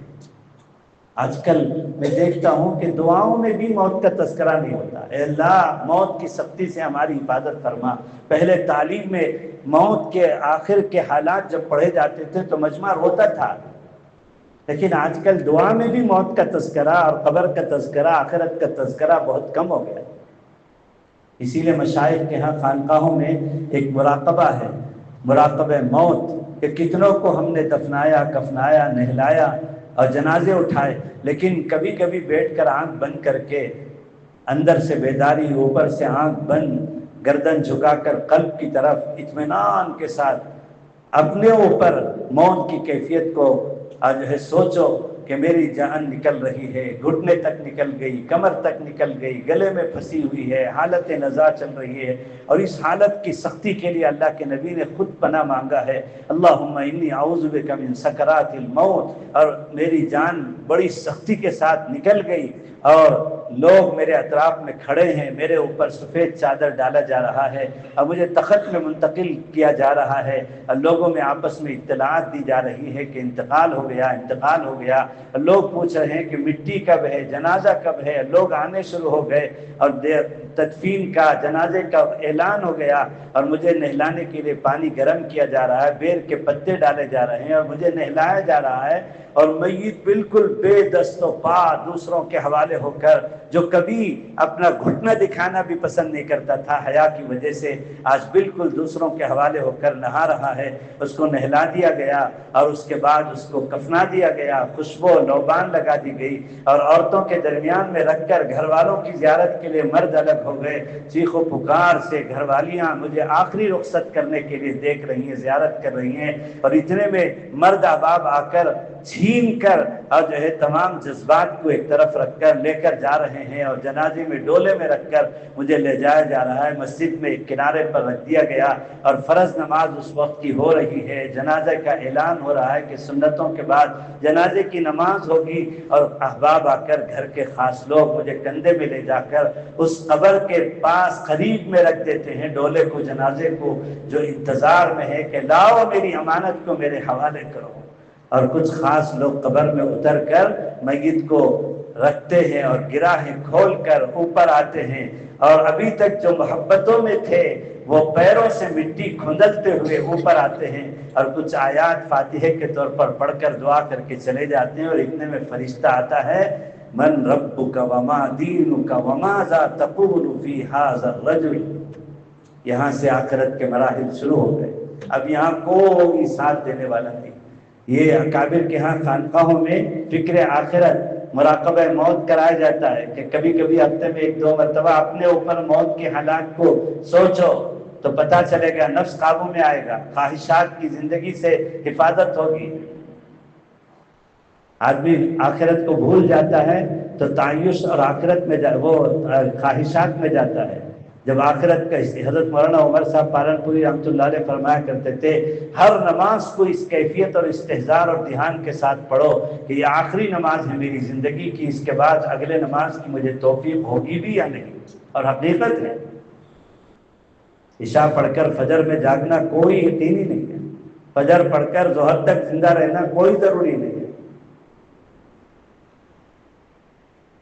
آج کل میں دیکھتا ہوں کہ دعاؤں میں بھی موت کا تذکرہ نہیں ہوتا۔ اے اللہ، موت کی سختی سے ہماری حفاظت فرما۔ پہلے تعلیم میں موت کے آخر کے حالات جب پڑھے جاتے تھے تو مجمع روتا تھا، لیکن آج کل دعا میں بھی موت کا تذکرہ اور قبر کا تذکرہ، آخرت کا تذکرہ بہت کم ہو گیا۔ اسی لیے مشائخ کے ہاں خانقاہوں میں ایک مراقبہ ہے، مراقبہ موت، کہ کتنوں کو ہم نے دفنایا، کفنایا، نہلایا اور جنازے اٹھائے، لیکن کبھی کبھی بیٹھ کر آنکھ بند کر کے، اندر سے بیداری، اوپر سے آنکھ بند، گردن جھکا کر قلب کی طرف اطمینان کے ساتھ اپنے اوپر موت کی کیفیت کو جو ہے سوچو کہ میری جان نکل رہی ہے، گھٹنے تک نکل گئی، کمر تک نکل گئی، گلے میں پھنسی ہوئی ہے، حالت نزاع چل رہی ہے، اور اس حالت کی سختی کے لیے اللہ کے نبی نے خود پناہ مانگا ہے، اللہم انی اعوذ بک من سکرات الموت، اور میری جان بڑی سختی کے ساتھ نکل گئی اور لوگ میرے اطراف میں کھڑے ہیں، میرے اوپر سفید چادر ڈالا جا رہا ہے اور مجھے تخت میں منتقل کیا جا رہا ہے، اور لوگوں میں آپس میں اطلاعات دی جا رہی ہے کہ انتقال ہو گیا، انتقال ہو گیا، اور لوگ پوچھ رہے ہیں کہ مٹی کب ہے، جنازہ کب ہے، لوگ آنے شروع ہو گئے اور تدفین کا، جنازے کا اعلان ہو گیا، اور مجھے نہلانے کے لیے پانی گرم کیا جا رہا ہے، بیر کے پتے ڈالے جا رہے ہیں اور مجھے نہلایا جا رہا ہے، اور میت بالکل بے دست و پا دوسروں کے حوالے ہو کر، جو کبھی اپنا گھٹنا دکھانا بھی پسند نہیں کرتا تھا حیا کی وجہ سے، آج بالکل دوسروں کے حوالے ہو کر نہا رہا ہے، اس کو نہلا دیا گیا اور اس کے بعد اس کو کفنا دیا گیا، خوشبو لوبان لگا دی گئی، اور عورتوں کے درمیان میں رکھ کر گھر والوں کی زیارت کے لیے مرد الگ ہو گئے، چیخ و پکار سے گھر والیاں مجھے آخری رخصت کرنے کے لیے دیکھ رہی ہیں، زیارت کر رہی ہیں، اور اتنے میں مرد احباب آ کر چھین کر اور جو ہے تمام جذبات کو ایک طرف رکھ کر لے کر جا رہے ہیں، اور جنازے میں ڈولے میں رکھ کر مجھے لے جایا جا رہا ہے، مسجد میں ایک کنارے پر رکھ دیا گیا، اور فرض نماز اس وقت کی ہو رہی ہے، جنازے کا اعلان ہو رہا ہے کہ سنتوں کے بعد جنازے کی نماز ہوگی، اور احباب آ کر گھر کے خاص لوگ مجھے کندھے میں لے جا کر اس قبر کے پاس قریب میں رکھ دیتے ہیں ڈولے کو، جنازے کو، جو انتظار میں ہے کہ لاؤ میری امانت کو میرے حوالے کرو، اور کچھ خاص لوگ قبر میں اتر کر میت کو رکھتے ہیں اور گراہیں کھول کر اوپر آتے ہیں، اور ابھی تک جو محبتوں میں تھے وہ پیروں سے مٹی کھندلتے ہوئے اوپر آتے ہیں، اور کچھ آیات فاتحے کے طور پر پڑھ کر دعا کر کے چلے جاتے ہیں، اور اتنے میں فرشتہ آتا ہے، من ربک وما دینک وماذا تقول فی ھذا الرجل۔ یہاں سے آخرت کے مراحل شروع ہو گئے، اب یہاں کوئی ساتھ دینے والا نہیں۔ یہ اکابر کے ہاں خانقاہوں میں فکر آخرت مراقبہ موت کرایا جاتا ہے کہ کبھی کبھی ہفتے میں 1-2 مرتبہ اپنے اوپر موت کے حالات کو سوچو تو پتہ چلے گا، نفس قابو میں آئے گا، خواہشات کی زندگی سے حفاظت ہوگی۔ آدمی آخرت کو بھول جاتا ہے تو تعیش اور آخرت میں وہ خواہشات میں جاتا ہے۔ جب آخرت کا حضرت مولانا عمر صاحب پالنپوری رحمۃ اللہ علیہ فرمایا کرتے تھے، ہر نماز کو اس کیفیت اور استحضار اور دھیان کے ساتھ پڑھو کہ یہ آخری نماز ہے میری زندگی کی، اس کے بعد اگلے نماز کی مجھے توفیق ہوگی بھی یا نہیں۔ اور حقیقت ہے، عشاء پڑھ کر فجر میں جاگنا کوئی یقینی نہیں ہے، فجر پڑھ کر ظہر تک زندہ رہنا کوئی ضروری نہیں ہے۔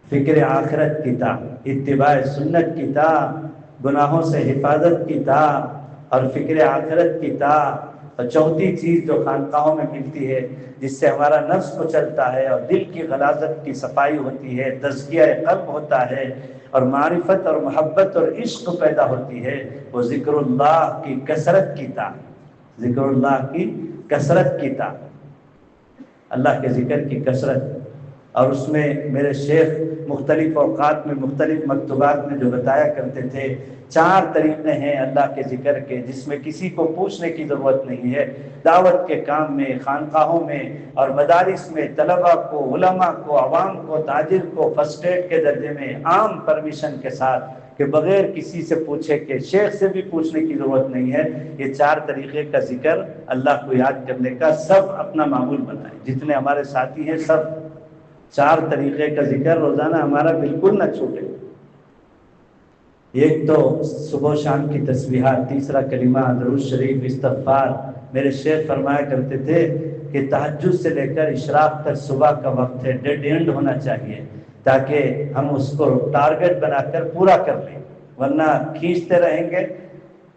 فکر آخرت کی تا، اتباع سنت کی تا، گناہوں سے حفاظت کی تا اور فکر آخرت کی تا۔ اور چوتھی چیز جو خانقاہوں میں ملتی ہے، جس سے ہمارا نفس کو چلتا ہے اور دل کی غلاظت کی صفائی ہوتی ہے، تزکیہ قلب ہوتا ہے اور معرفت اور محبت اور عشق پیدا ہوتی ہے، وہ ذکر اللہ کی کثرت کی تا، ذکر اللہ کی کثرت کی تا، اللہ کے ذکر کی کثرت۔ اور اس میں میرے شیخ مختلف اوقات میں مختلف مکتوبات میں جو بتایا کرتے تھے، 4 طریقے ہیں اللہ کے ذکر کے جس میں کسی کو پوچھنے کی ضرورت نہیں ہے۔ دعوت کے کام میں، خانقاہوں میں اور مدارس میں طلباء کو، علماء کو، عوام کو، تاجر کو فرسٹ ایڈ کے درجے میں عام پرمیشن کے ساتھ کہ بغیر کسی سے پوچھے کہ شیخ سے بھی پوچھنے کی ضرورت نہیں ہے، یہ 4 طریقے کا ذکر اللہ کو یاد کرنے کا سب اپنا معمول بنائیں۔ جتنے ہمارے ساتھی ہیں سب 4 طریقے کا ذکر روزانہ ہمارا بالکل نہ چھوٹے۔ ایک تو صبح و شام کی تسبیحات، تیسرا کلمہ، درود شریف، استغفار۔ میرے شیخ فرمایا کرتے تھے کہ تہجد سے لے کر اشراق تک صبح کا وقت ہے، ڈیڈ اینڈ ہونا چاہیے تاکہ ہم اس کو ٹارگٹ بنا کر پورا کر لیں، ورنہ کھینچتے رہیں گے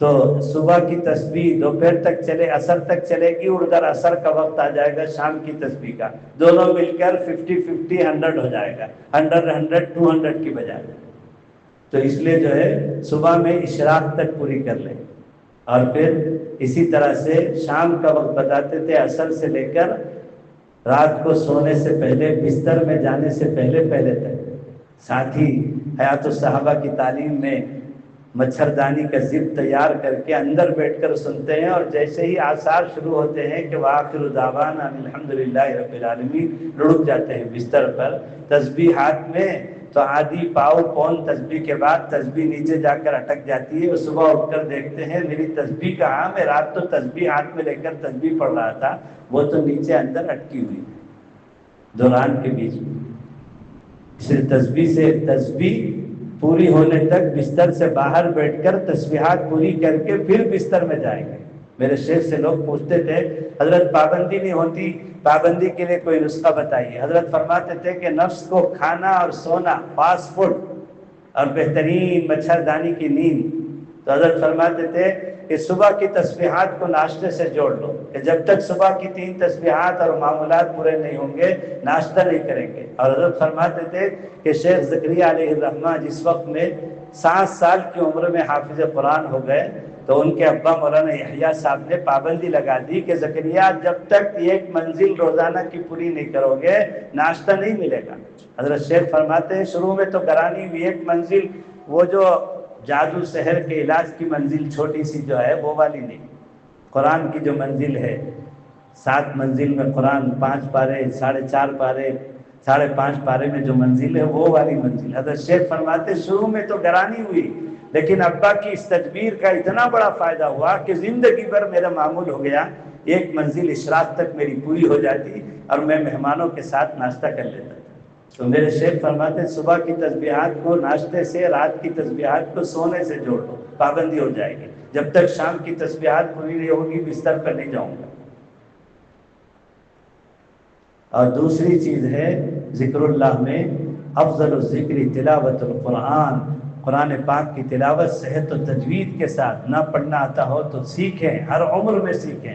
تو صبح کی تسبیح دوپہر تک چلے، عصر تک چلے گی، ادھر عصر کا وقت آ جائے گا شام کی تسبیح کا، دونوں مل کر 50-50 100 ہو جائے گا، 100 200 کی بجائے۔ تو اس لیے جو ہے صبح میں اشراق تک پوری کر لیں، اور پھر اسی طرح سے شام کا وقت بتاتے تھے عصر سے لے کر رات کو سونے سے پہلے، بستر میں جانے سے پہلے تک۔ ساتھ ہی حیات الصحابہ کی تعلیم میں مچھردانی کا زب تیار کر کے اندر بیٹھ کر سنتے ہیں، اور جیسے ہی آثار شروع ہوتے ہیں کہ وآخر دعوانا الحمدللہ رب العالمین، رڑک جاتے ہیں بستر پر تسبیح ہاتھ میں۔ تو آدھی پاؤ پون تسبیح کے بعد تسبیح نیچے جا کر اٹک جاتی ہے، صبح اٹھ کر دیکھتے ہیں میری تسبیح کہاں، میں رات تو تسبیح ہاتھ میں لے کر تسبیح پڑھ رہا تھا، وہ تو نیچے اندر اٹکی ہوئی دوران کے بیچ میں۔ اس لیے تسبیح پوری ہونے تک بستر سے باہر بیٹھ کر تسبیحات پوری کر کے پھر بستر میں جائیں گے۔ میرے شیخ سے لوگ پوچھتے تھے حضرت پابندی نہیں ہوتی، پابندی کے لیے کوئی نسخہ بتائیے۔ حضرت فرماتے تھے کہ نفس کو کھانا اور سونا، فاسٹ فوڈ اور بہترین مچھردانی کی نیند۔ تو حضرت فرماتے تھے کہ صبح کی تسبیحات کو ناشتے سے جوڑ لو، کہ جب تک صبح کی 3 تسبیحات اور معمولات پورے نہیں ہوں گے ناشتہ نہیں کریں گے۔ اور حضرت فرماتے تھے کہ شیخ زکریا علیہ الرحمہ جس وقت میں 7 سال کی عمر میں حافظ قرآن ہو گئے تو ان کے ابا مولانا یحییٰ صاحب نے پابندی لگا دی کہ زکریا جب تک 1 منزل روزانہ کی پوری نہیں کرو گے ناشتہ نہیں ملے گا۔ حضرت شیخ فرماتے ہیں شروع میں تو کرانی ہوئی 1 منزل، وہ جو جادو سحر کے علاج کی منزل چھوٹی سی جو ہے وہ والی نہیں، قرآن کی جو منزل ہے 7 منزل میں قرآن، 5 پارے، 4.5 پارے، 5.5 پارے میں جو منزل ہے وہ والی منزل۔ حضرت شیخ فرماتے شروع میں تو گرانی ہوئی، لیکن ابا کی اس تدبیر کا اتنا بڑا فائدہ ہوا کہ زندگی بھر میرا معمول ہو گیا، 1 منزل اشراق تک میری پوری ہو جاتی اور میں مہمانوں کے ساتھ ناشتہ کر لیتا تھا۔ تو میرے شیخ فرماتے صبح کی تسبیحات کو ناشتے سے، رات کی تسبیحات کو سونے سے جوڑ دو، پابندی ہو جائے گی۔ جب تک شام کی تسبیحات پوری نہیں ہوگی بستر پر نہیں جاؤں گا۔ اور دوسری چیز ہے ذکر اللہ میں افضل الذکر تلاوت القرآن، قرآن پاک کی تلاوت صحت و تجوید کے ساتھ، نہ پڑھنا آتا ہو تو سیکھیں، ہر عمر میں سیکھیں۔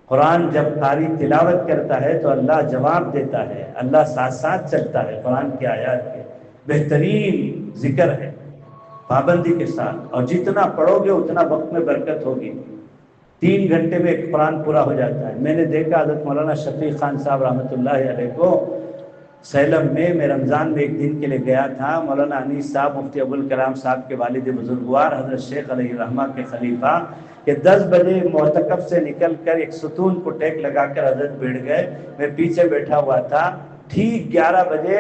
قرآن جب قاری تلاوت کرتا ہے تو اللہ جواب دیتا ہے، اللہ ساتھ ساتھ چلتا ہے۔ قرآن کی آیات کے بہترین ذکر ہے پابندی کے ساتھ، اور جتنا پڑھو گے اتنا وقت میں برکت ہوگی۔ 3 گھنٹے میں ایک قرآن پورا ہو جاتا ہے۔ میں نے دیکھا حضرت مولانا شفیق خان صاحب رحمۃ اللہ علیہ کو سیلم میں رمضان میں ایک دن کے لیے گیا تھا۔ مولانا انیس صاحب مفتی ابوالکلام صاحب کے والد بزرگوار حضرت شیخ علیہ الرحمہ کے خلیفہ کہ 10 بجے معتکف سے نکل کر ایک ستون کو ٹیک لگا کر حضرت بیٹھ گئے، میں پیچھے بیٹھا ہوا تھا۔ ٹھیک 11 بجے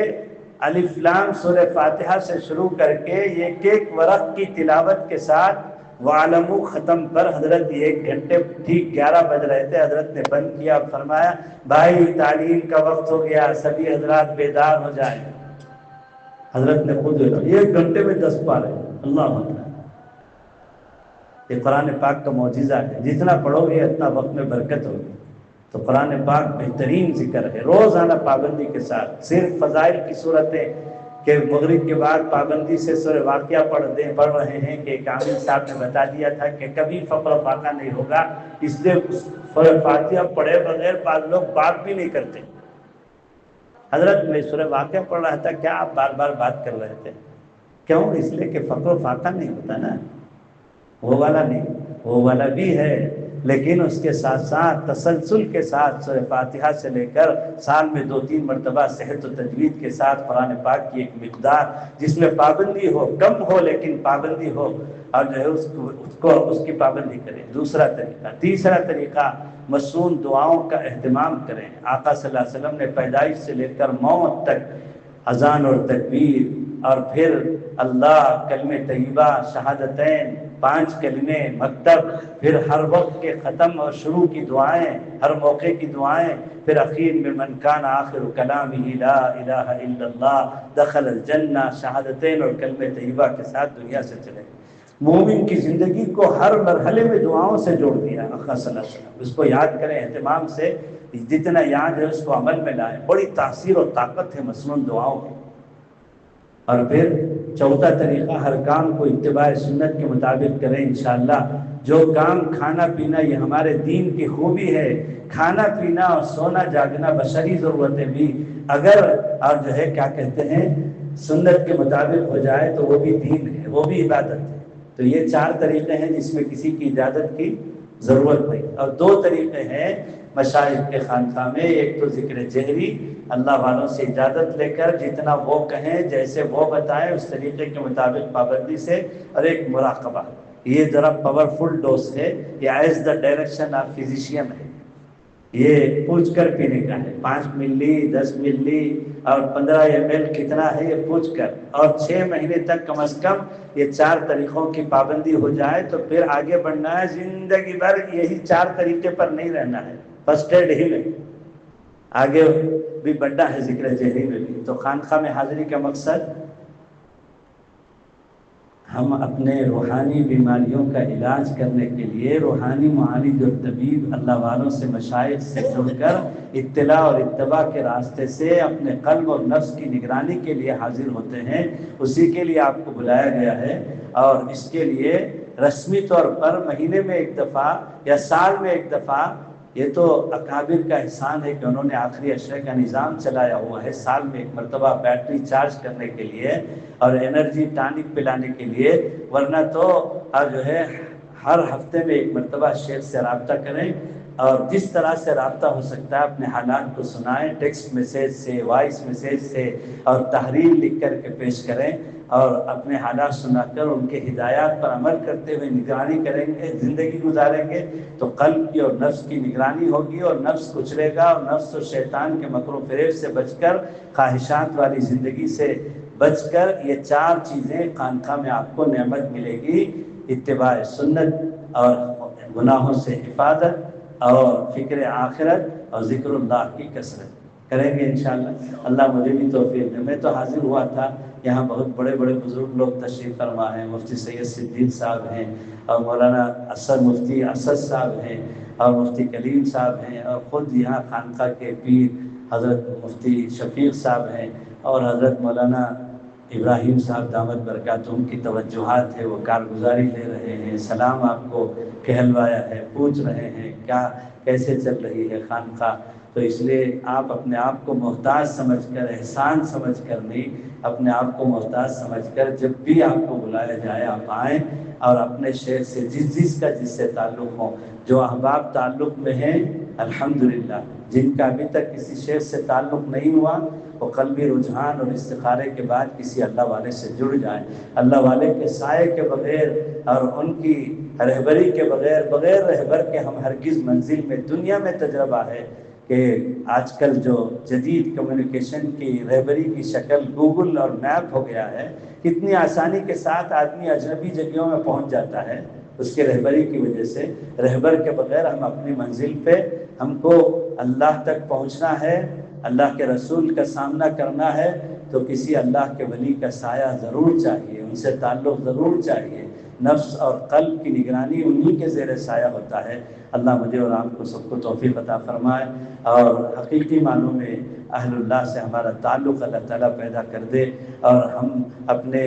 الف لام سورہ فاتحہ سے شروع کر کے ایک ایک ورق کی تلاوت کے ساتھ وَعَلَمُوا ختم پر حضرت 1 گھنٹے ٹھیک 11 بج رہے تھے، حضرت نے بند کیا اور فرمایا بھائی تعلیم کا وقت ہو گیا، سبھی حضرات بیدار ہو جائیں۔ حضرت نے خود 1 گھنٹے میں 10 پارے، اللہ اکبر۔ یہ قرآن پاک کا معجزہ ہے، جتنا پڑھو گے اتنا وقت میں برکت ہوگی۔ تو قرآن پاک بہترین ذکر ہے، روزانہ پابندی کے ساتھ۔ صرف فضائل کی صورتیں کہ مغرب کے بعد پابندی سے سورہ واقعہ پڑھ رہے ہیں کہ ایک عامل صاحب نے بتا دیا تھا کہ کبھی فقر و فاقہ نہیں ہوگا، اس لیے سورہ فاتحہ پڑھے بغیر بعض لوگ بات بھی نہیں کرتے۔ حضرت میں سورہ واقعہ پڑھ رہا تھا، کیا آپ بار بار بات کر رہے تھے؟ کیوں؟ اس لیے کہ فقر و فاقہ نہیں ہوتا نا، وہ والا نہیں، وہ والا بھی ہے، لیکن اس کے ساتھ ساتھ تسلسل کے ساتھ سورہ فاتحہ سے لے کر سال میں 2-3 مرتبہ صحت و تجوید کے ساتھ قرآن پاک کی ایک مقدار جس میں پابندی ہو، کم ہو لیکن پابندی ہو، اور جو ہے اس کی پابندی کریں۔ دوسرا طریقہ۔ تیسرا طریقہ، مصنون دعاؤں کا اہتمام کریں۔ آقا صلی اللہ علیہ وسلم نے پیدائش سے لے کر موت تک اذان اور تکبیر، اور پھر اللہ، کلمہ طیبہ، شہادتین، 5 کلمے، مکتب، پھر ہر وقت کے ختم اور شروع کی دعائیں، ہر موقع کی دعائیں، پھر اخیر میں من کان آخر کلامہ لا الہ الا اللہ دخل الجنہ، شہادتین اور کلمہ طیبہ کے ساتھ دنیا سے چلے۔ مومن کی زندگی کو ہر مرحلے میں دعاؤں سے جوڑ دیا آقا صلی اللہ علیہ وسلم۔ اس کو یاد کریں اہتمام سے، جتنا یاد ہے اس کو عمل میں لائیں۔ بڑی تاثیر اور طاقت ہے مصنون دعاؤں کی۔ اور پھر چوتھا طریقہ، ہر کام کو اتباع سنت کے مطابق کریں انشاءاللہ۔ جو کام کھانا پینا، یہ ہمارے دین کی خوبی ہے، کھانا پینا اور سونا جاگنا بشری ضرورتیں بھی اگر اور جو ہے کیا کہتے ہیں سنت کے مطابق ہو جائے تو وہ بھی دین ہے، وہ بھی عبادت ہے۔ تو یہ 4 طریقے ہیں جس میں کسی کی اجازت کی ضرورت نہیں۔ اور 2 طریقے ہیں مشائخ کے خانقاہ میں، ایک تو ذکر جہری، اللہ والوں سے اجازت لے کر جتنا وہ کہیں، جیسے وہ بتائیں اس طریقے کے مطابق پابندی سے، اور ایک مراقبہ۔ یہ ذرا پاورفل ڈوز ہے، یہ as the direction of physician ہے، یہ پوچھ کر پینے کا ہے۔ 5 ملی، 10 ملی اور 15 ml کتنا ہے یہ پوچھ کر، اور 6 مہینے تک کم از کم یہ 4 طریقوں کی پابندی ہو جائے تو پھر آگے بڑھنا ہے۔ زندگی بھر یہی 4 طریقے پر نہیں رہنا ہے، فرسٹ ایڈ ہی میں آگے بھی بڑھنا ہے، ذکر جہری میں بھی۔ تو خانقاہ میں حاضری کا مقصد ہم اپنے روحانی بیماریوں کا علاج کرنے کے لیے روحانی معالج اور طبیب اللہ والوں سے، مشائخ سے جڑ کر اطلاع اور اتباع کے راستے سے اپنے قلب اور نفس کی نگرانی کے لیے حاضر ہوتے ہیں۔ اسی کے لیے آپ کو بلایا گیا ہے، اور اس کے لیے رسمی طور پر مہینے میں 1 دفعہ یا سال میں 1 دفعہ، یہ تو اکابر کا احسان ہے کہ انہوں نے آخری عشرے کا نظام چلایا ہوا ہے، سال میں 1 مرتبہ بیٹری چارج کرنے کے لیے اور انرجی ٹانک پلانے کے لیے، ورنہ تو جو ہے ہر ہفتے میں 1 مرتبہ شیخ سے رابطہ کریں، اور جس طرح سے رابطہ ہو سکتا ہے اپنے حالات کو سنائیں، ٹیکسٹ میسیج سے، وائس میسیج سے، اور تحریر لکھ کر کے پیش کریں، اور اپنے حالات سنا کر ان کے ہدایات پر عمل کرتے ہوئے نگرانی کریں گے، زندگی گزاریں گے تو قلب کی اور نفس کی نگرانی ہوگی، اور نفس کچلے گا، اور نفس و شیطان کے مکر و فریب سے بچ کر، خواہشات والی زندگی سے بچ کر، یہ 4 چیزیں خانقاہ میں آپ کو نعمت ملے گی: اتباع سنت، اور گناہوں سے حفاظت، اور فکر آخرت، اور ذکر اللہ کی کثرت کریں گے انشاءاللہ۔ اللہ مجھے بھی توفیق دے۔ میں تو حاضر ہوا تھا، یہاں بہت بڑے بڑے بزرگ لوگ تشریف فرما ہیں، مفتی سید صدیق صاحب ہیں، اور مولانا مفتی اسد صاحب ہیں، اور مفتی کلیم صاحب ہیں، اور خود یہاں خانقاہ کے پیر حضرت مفتی شفیق صاحب ہیں، اور حضرت مولانا ابراہیم صاحب دامت برکاتہم کی توجہات ہے، وہ کارگزاری لے رہے ہیں، سلام آپ کو کہلوایا ہے، پوچھ رہے ہیں کیسے چل رہی ہے خانقاہ۔ تو اس لیے آپ اپنے آپ کو محتاج سمجھ کر، احسان سمجھ کر نہیں، اپنے آپ کو محتاج سمجھ کر جب بھی آپ کو بلایا جائے آپ آئیں، اور اپنے شیخ سے جس کا جس سے تعلق ہو، جو احباب تعلق میں ہیں الحمدللہ، جن کا ابھی تک کسی شیخ سے تعلق نہیں ہوا وہ قلبی رجحان اور استخارے کے بعد کسی اللہ والے سے جڑ جائیں۔ اللہ والے کے سائے کے بغیر اور ان کی رہبری کے بغیر رہبر کے ہم ہرگز منزل میں دنیا میں تجربہ ہے کہ آج کل جو جدید کمیونیکیشن کی رہبری کی شکل گوگل اور میپ ہو گیا ہے، کتنی آسانی کے ساتھ آدمی اجنبی جگہوں میں پہنچ جاتا ہے اس کے رہبری کی وجہ سے۔ رہبر کے بغیر ہم اپنی منزل پہ، ہم کو اللہ تک پہنچنا ہے، اللہ کے رسول کا سامنا کرنا ہے تو کسی اللہ کے ولی کا سایہ ضرور چاہیے، ان سے تعلق ضرور چاہیے۔ نفس اور قلب کی نگرانی انہی کے زیر سایہ ہوتا ہے۔ اللہ مجھے اور آپ کو سب کو توفیق عطا فرمائے اور حقیقی معنوں میں اہل اللہ سے ہمارا تعلق اللہ تعالیٰ پیدا کر دے، اور ہم اپنے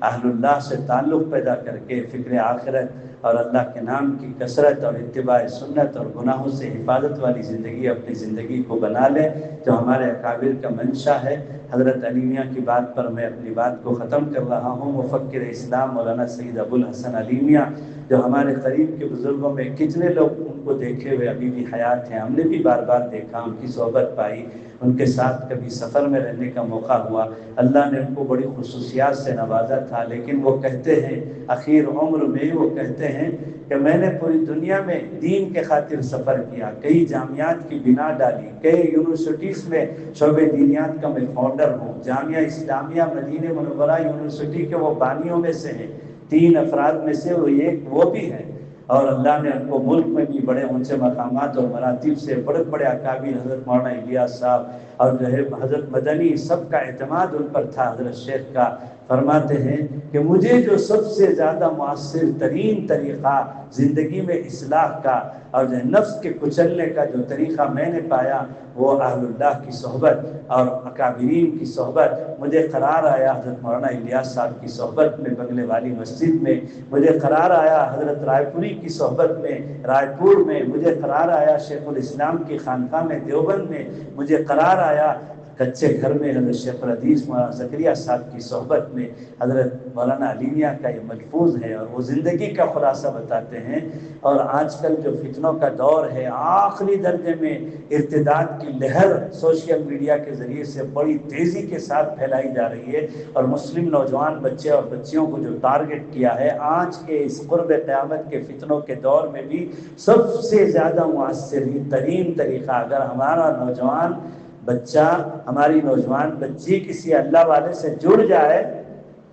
اہل اللہ سے تعلق پیدا کر کے فکر آخرت اور اللہ کے نام کی کثرت اور اتباع سنت اور گناہوں سے حفاظت والی زندگی اپنی زندگی کو بنا لیں، جو ہمارے اکابر کا منشا ہے۔ حضرت علی میاں کی بات پر میں اپنی بات کو ختم کر رہا ہوں۔ مفکر اسلام مولانا سید ابو الحسن علی میاں، جو ہمارے قریب کے بزرگوں میں کتنے لوگ ان کو دیکھے ہوئے ابھی بھی حیات ہیں، ہم نے بھی بار بار دیکھا، ان کی صحبت پائی، ان کے ساتھ کبھی سفر میں رہنے کا موقع ہوا، اللہ نے ان کو بڑی خصوصیات سے نوازا تھا، لیکن وہ کہتے ہیں اخیر عمر میں، وہ کہتے ہیں کہ میں نے پوری دنیا میں دین کے خاطر سفر کیا، کئی جامعات کی بنا ڈالی، کئی یونیورسٹیز میں شعبہ دینیات کا میں فاؤنڈر ہوں، جامعہ اسلامیہ مدینہ منورہ یونیورسٹی کے وہ بانیوں میں سے ہیں، 3 افراد میں سے وہ ایک وہ بھی ہیں، اور اللہ نے ان کو ملک میں بھی بڑے اونچے مقامات اور مراتب سے بڑے بڑے اکابر حضرت مولانا الیاس صاحب اور جو ہے حضرت مدنی، سب کا اعتماد ان پر تھا۔ حضرت شیخ کا فرماتے ہیں کہ مجھے جو سب سے زیادہ مؤثر ترین طریقہ زندگی میں اصلاح کا اور جو نفس کے کچلنے کا جو طریقہ میں نے پایا وہ اہل اللہ کی صحبت اور اکابرین کی صحبت۔ مجھے قرار آیا حضرت مولانا الیاس صاحب کی صحبت میں بنگلے والی مسجد میں، مجھے قرار آیا حضرت رائے پوری کی صحبت میں رائے پور میں، مجھے قرار آیا شیخ الاسلام کی خانقاہ میں دیوبند میں، مجھے قرار آیا کچے گھر میں حضرت شیخ الحدیث مولانا زکریا صاحب کی صحبت میں۔ حضرت مولانا علی میاں کا یہ ملفوظ ہے اور وہ زندگی کا خلاصہ بتاتے ہیں۔ اور آج کل جو فتنوں کا دور ہے، آخری درجے میں ارتداد کی لہر سوشل میڈیا کے ذریعے سے بڑی تیزی کے ساتھ پھیلائی جا رہی ہے، اور مسلم نوجوان بچے اور بچیوں کو جو ٹارگٹ کیا ہے آج کے اس قرب قیامت کے فتنوں کے دور میں بھی سب سے زیادہ مؤثر ترین طریقہ، اگر ہمارا نوجوان بچہ، ہماری نوجوان بچی کسی اللہ والے سے جڑ جائے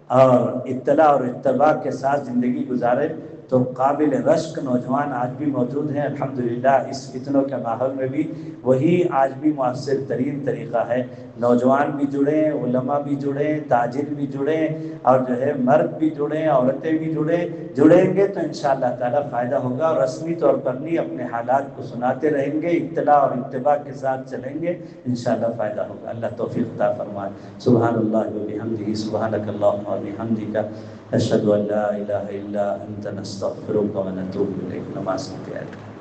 اور اطلاع اور اتباع کے ساتھ زندگی گزارے تو قابل رشک نوجوان آج بھی موجود ہیں الحمدللہ۔ اس فتنوں کے ماحول میں بھی وہی آج بھی مؤثر ترین طریقہ ہے۔ نوجوان بھی جڑیں، علماء بھی جڑیں، تاجر بھی جڑیں، اور جو ہے مرد بھی جڑیں، عورتیں بھی جڑیں گے تو انشاءاللہ تعالی فائدہ ہوگا، اور رسمی طور پر نہیں اپنے حالات کو سناتے رہیں گے، اطلاع اور اتباع کے ساتھ چلیں گے، انشاءاللہ فائدہ ہوگا۔ اللہ توفیق عطا فرمائے۔ سبحان اللہ و بحمدہ، سبحانک اللہم و بحمدک، اشہد ان لا الہ الا انت، نستغفرک و نتوب الیک۔ نماز کی تیاری۔